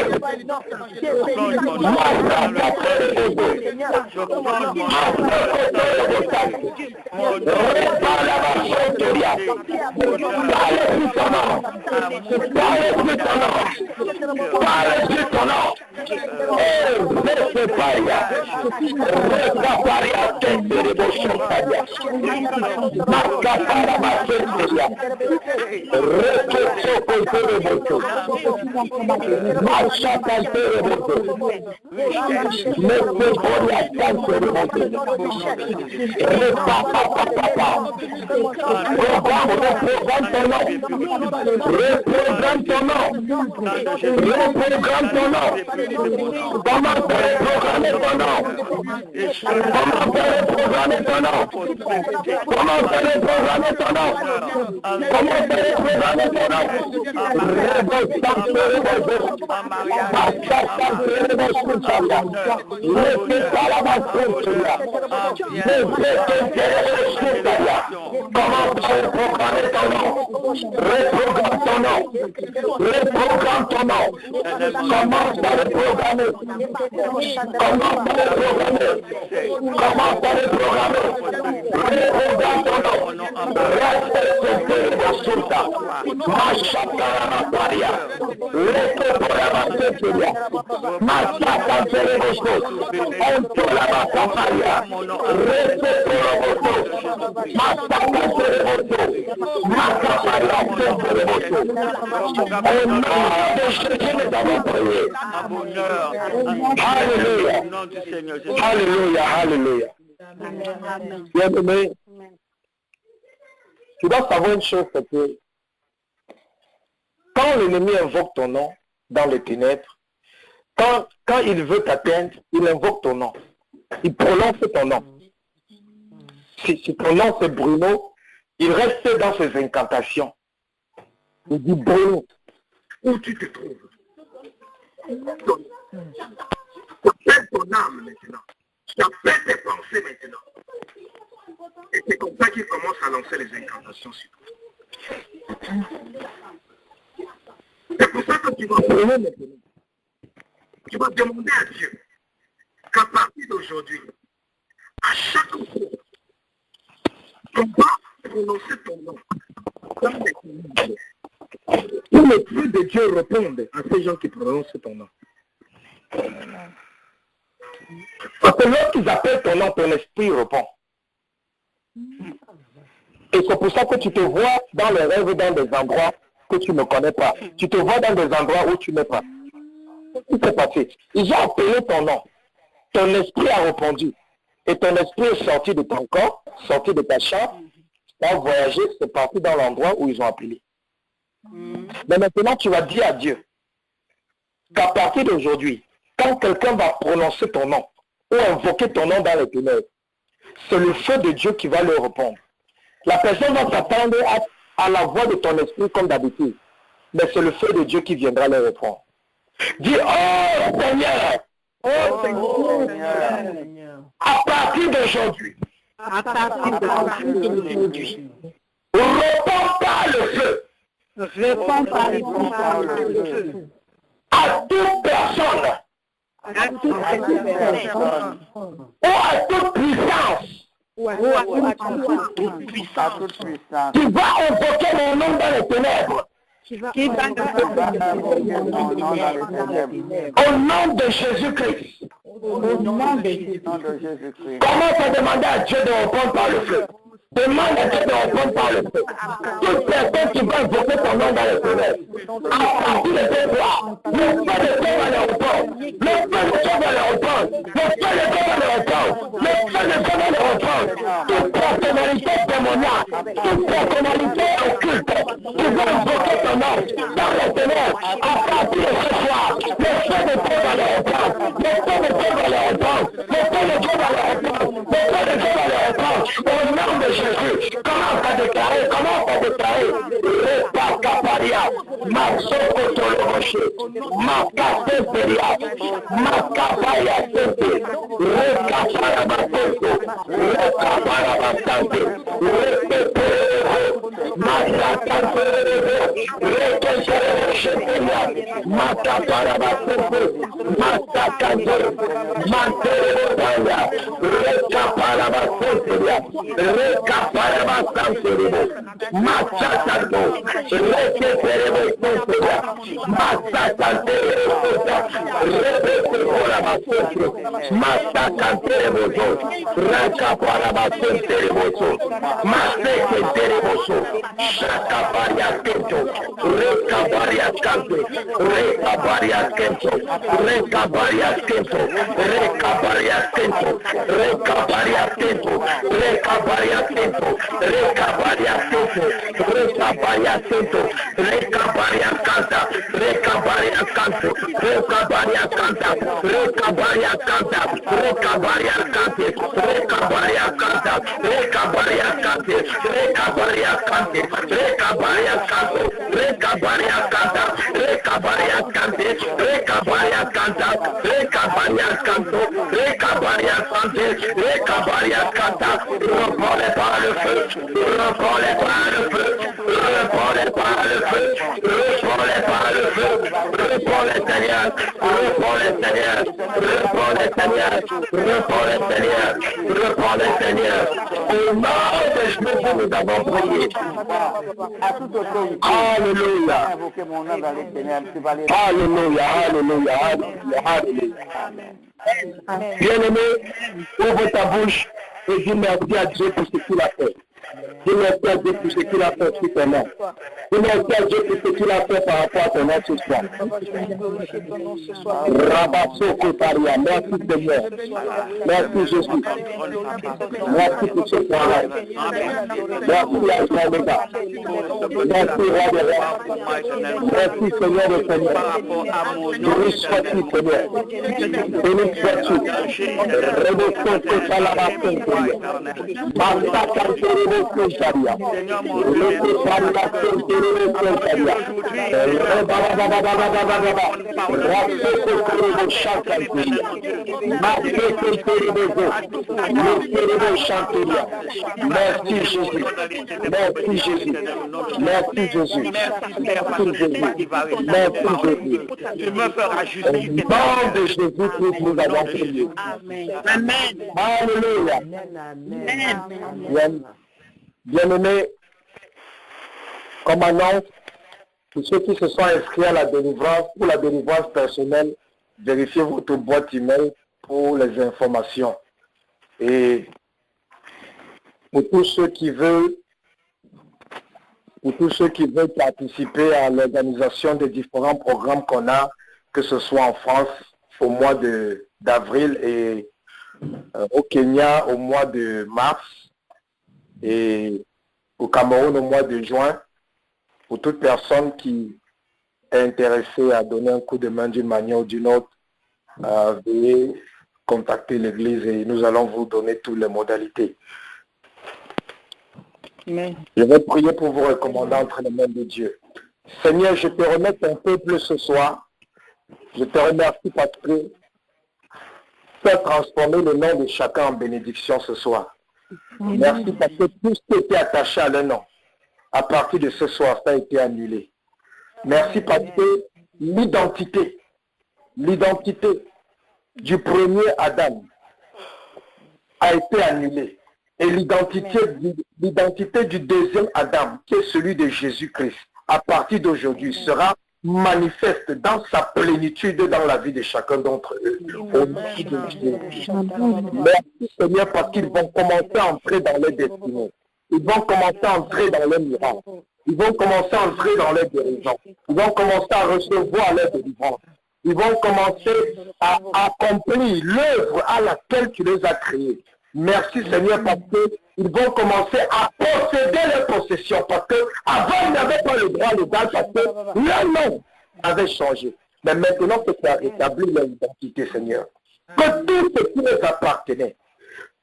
Reprogramme ton nom. Reprogramme ton nom. Comment faire reprogrammer ton nom? Comment faire reprogrammer ton nom? Comment faire reprogrammer ton nom? Comment faire reprogrammer ton Reprogramme ton nom. Reprogramme ton nom. Commence à reprogrammer. Commence à reprogrammer. Commence à reprogrammer. Reprogramme ton nom. Respecte le sultan. Machakara Maparia. Reprogramme ce Seigneur. Machakara Teremosto. Ontola Maparia. Respecte le sultan. Machakara Teremosto. Alléluia. Alléluia. Alléluia. Bien-aimé, tu dois savoir une chose, c'est que quand l'ennemi invoque ton nom dans les ténèbres, quand il veut t'atteindre, il invoque ton nom. Il prononce ton nom. Si ton nom c'est Bruno, il reste dans ses incantations. Il dit, Bruno, où tu te trouves? Appelle ton âme maintenant. Appelle tes pensées maintenant. Et c'est comme ça qu'il commence à lancer les incantations sur toi. C'est pour ça que tu vas prier maintenant. Tu vas demander à Dieu qu'à partir d'aujourd'hui, à chaque fois qu'on va prononcer ton nom, que l'Esprit de Dieu réponde à ces gens qui prononcent ton nom. Parce que lorsqu'ils appellent ton nom, ton esprit répond. Et c'est pour ça que tu te vois dans les rêves, dans des endroits que tu ne connais pas. Tu te vois dans des endroits où tu n'es pas. Qu'est-ce qui s'est passé? Ils ont appelé ton nom. Ton esprit a répondu. Et ton esprit est sorti de ton corps, sorti de ta chambre, a voyagé, c'est parti dans l'endroit où ils ont appelé. Mais maintenant, tu vas dire à Dieu qu'à partir d'aujourd'hui, quand quelqu'un va prononcer ton nom ou invoquer ton nom dans les ténèbres, c'est le feu de Dieu qui va leur répondre. La personne va s'attendre à la voix de ton esprit comme d'habitude, mais c'est le feu de Dieu qui viendra leur répondre. Dis, oh Seigneur, à partir d'aujourd'hui, réponds par le feu. À toute personne ou à toute puissance tu vas invoquer mon nom dans les ténèbres. Au nom de Jésus-Christ. Commence à demander à Dieu de répondre par le feu. Demande à Dieu de répondre par le feu. Toute personne qui va invoquer ton nom dans les ténèbres, à partir de ce soir, le feu de Dieu va le répondre. Le feu de Dieu va le répondre. Le feu de Dieu va le répondre. Le feu de Dieu va le répondre. Toute personnalité démoniaque, toute personnalité occulte, qui va invoquer ton nom dans les ténèbres, à partir de ce soir, le feu de Dieu va le répondre. Le feu de Dieu va le répondre. Le feu de Dieu va le répondre. Le feu de Dieu va le répondre. Au nom de Jésus, commence à déclarer, Repacaparia, Masoko Toloroche, Makate Peria, Makapaya Sente, Rekapara Basoko, Rekapara Basante, Rekapere, Masakante, Rekapere, Makapara Basoko, Masakante, Mantere Baya, Rekapara Basante, Rekaparabasanteribo, Machatanto, Rekeperebo, Machatanteribo, Rekeperebo, Machatanteribo, Rekaparabasanteribo, Machatanteribo, Shakapariaskento, Rekapariaskante, Rekapariaskento, Rekapariaskento, Rekapariaskento, Rekapariaskento, Recapariaskento, Recapariaskento, Recapariaskento, Recapariaskanta, Recapariascanto, Recapariascanta, Recapariascanta, Recapariascante, Recapariascanta, Recapariascante, Recapariascante, Recapariascanto, Recapariascanta, Recapariascante, Recapariascanta, Recapariascanto, Recapariascante, Recapariascanta, reprenez par le feu, reprenez par le feu, reprenez par le feu, reprenez par le feu, reprenez Seigneur, reprenez Seigneur, reprenez Seigneur, reprenez Seigneur, reprenez Seigneur. Au nom de Jésus, nous avons prié. Alléluia. Alléluia, alléluia, alléluia, alléluia. Bien-aimé, ouvre ta bouche et dis merci à Dieu pour ce qu'il a fait. Dis merci à Dieu pour ce qu'il a fait sur ton nom. Dis merci à Dieu pour ce qu'il a fait par rapport à ton nom ce soir. Rabasso Kotaria, merci Seigneur. Merci Jésus. Merci pour ce travail. Merci Alpha Omega. Merci Roi des Rois. Merci Seigneur de Seigneur. Béni sois-tu Seigneur. Béni sois-tu. Rebosso Kotalabasso Kotaria. Massa Kantorebo Merci Jésus. Merci Jésus. Merci Jésus. Merci Jésus. Tu me feras justice. Au nom de Jésus-Christ, nous avons prié. Amen. Alléluia. Bien-aimés, comme annonce, pour ceux qui se sont inscrits à la délivrance, pour la délivrance personnelle, vérifiez votre boîte email pour les informations. Et pour tous ceux qui veulent participer à l'organisation des différents programmes qu'on a, que ce soit en France au mois d'avril et au Kenya au mois de mars et au Cameroun au mois de juin, pour toute personne qui est intéressée à donner un coup de main d'une manière ou d'une autre, veuillez contacter l'Église et nous allons vous donner toutes les modalités. Amen. Je vais prier pour vous recommander entre les mains de Dieu. Seigneur, je te remets ton peuple ce soir. Je te remercie parce que tu as transformé le nom de chacun en bénédiction ce soir. Merci parce que tout ce qui était attaché à leur nom, à partir de ce soir, ça a été annulé. Merci parce que l'identité du premier Adam a été annulée. Et l'identité du deuxième Adam, qui est celui de Jésus-Christ, à partir d'aujourd'hui, sera manifeste dans sa plénitude dans la vie de chacun d'entre eux. Au nom de Jésus. Merci Seigneur parce qu'ils vont commencer à entrer dans les destinées. Ils vont commencer à entrer dans les miracles. Ils vont commencer à entrer dans les guérisons. Ils vont commencer à recevoir les délivrances. Ils vont commencer à accomplir l'œuvre à laquelle tu les as créés. Merci Seigneur parce qu'ils vont commencer à posséder leurs possessions parce qu'avant ils n'avaient pas le droit légal parce que leur nom avait changé. Mais maintenant que tu as rétabli leur identité Seigneur, que tout ce qui les appartenait,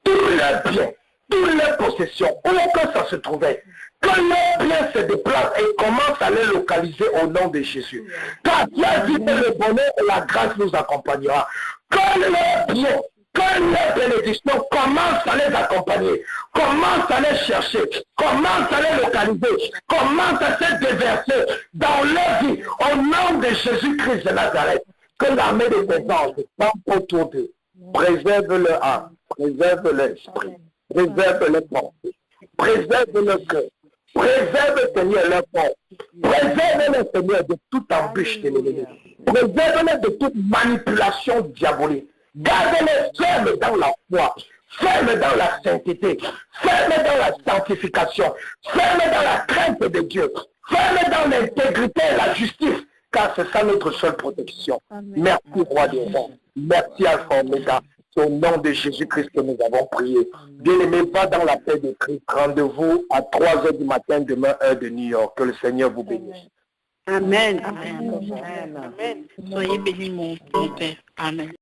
tous leurs biens, toutes leurs possessions, où que ça se trouvait, que leurs biens se déplacent et commencent à les localiser au nom de Jésus. Car tu as dit que le bonheur et la grâce nous accompagnera. Que leurs biens, que les bénédictions commencent à les accompagner, commencent à les chercher, commencent à les localiser, commencent à se déverser dans leur vie au nom de Jésus-Christ de Nazareth. Que l'armée de tes anges campe autour d'eux, préserve leur âme, préserve l'esprit, préserve les pensées, préserve le cœur, préserve Seigneur leur corps, préserve-les Seigneur de toute embûche de l'ennemi, préserve-les de toute manipulation diabolique. Gardez-les fermes dans la foi, fermes dans la sainteté, fermes dans la sanctification, fermes dans la crainte de Dieu, fermes dans l'intégrité et la justice, car c'est ça notre seule protection. Amen. Merci, Roi des Rois. Merci, Alpha Omega. C'est au nom de Jésus-Christ que nous avons prié. Bien-aimés, va dans la paix de Christ. Rendez-vous à 3h du matin, demain, heure de New York. Que le Seigneur vous bénisse. Amen. Amen. Amen. Soyez bénis, mon Père. Amen.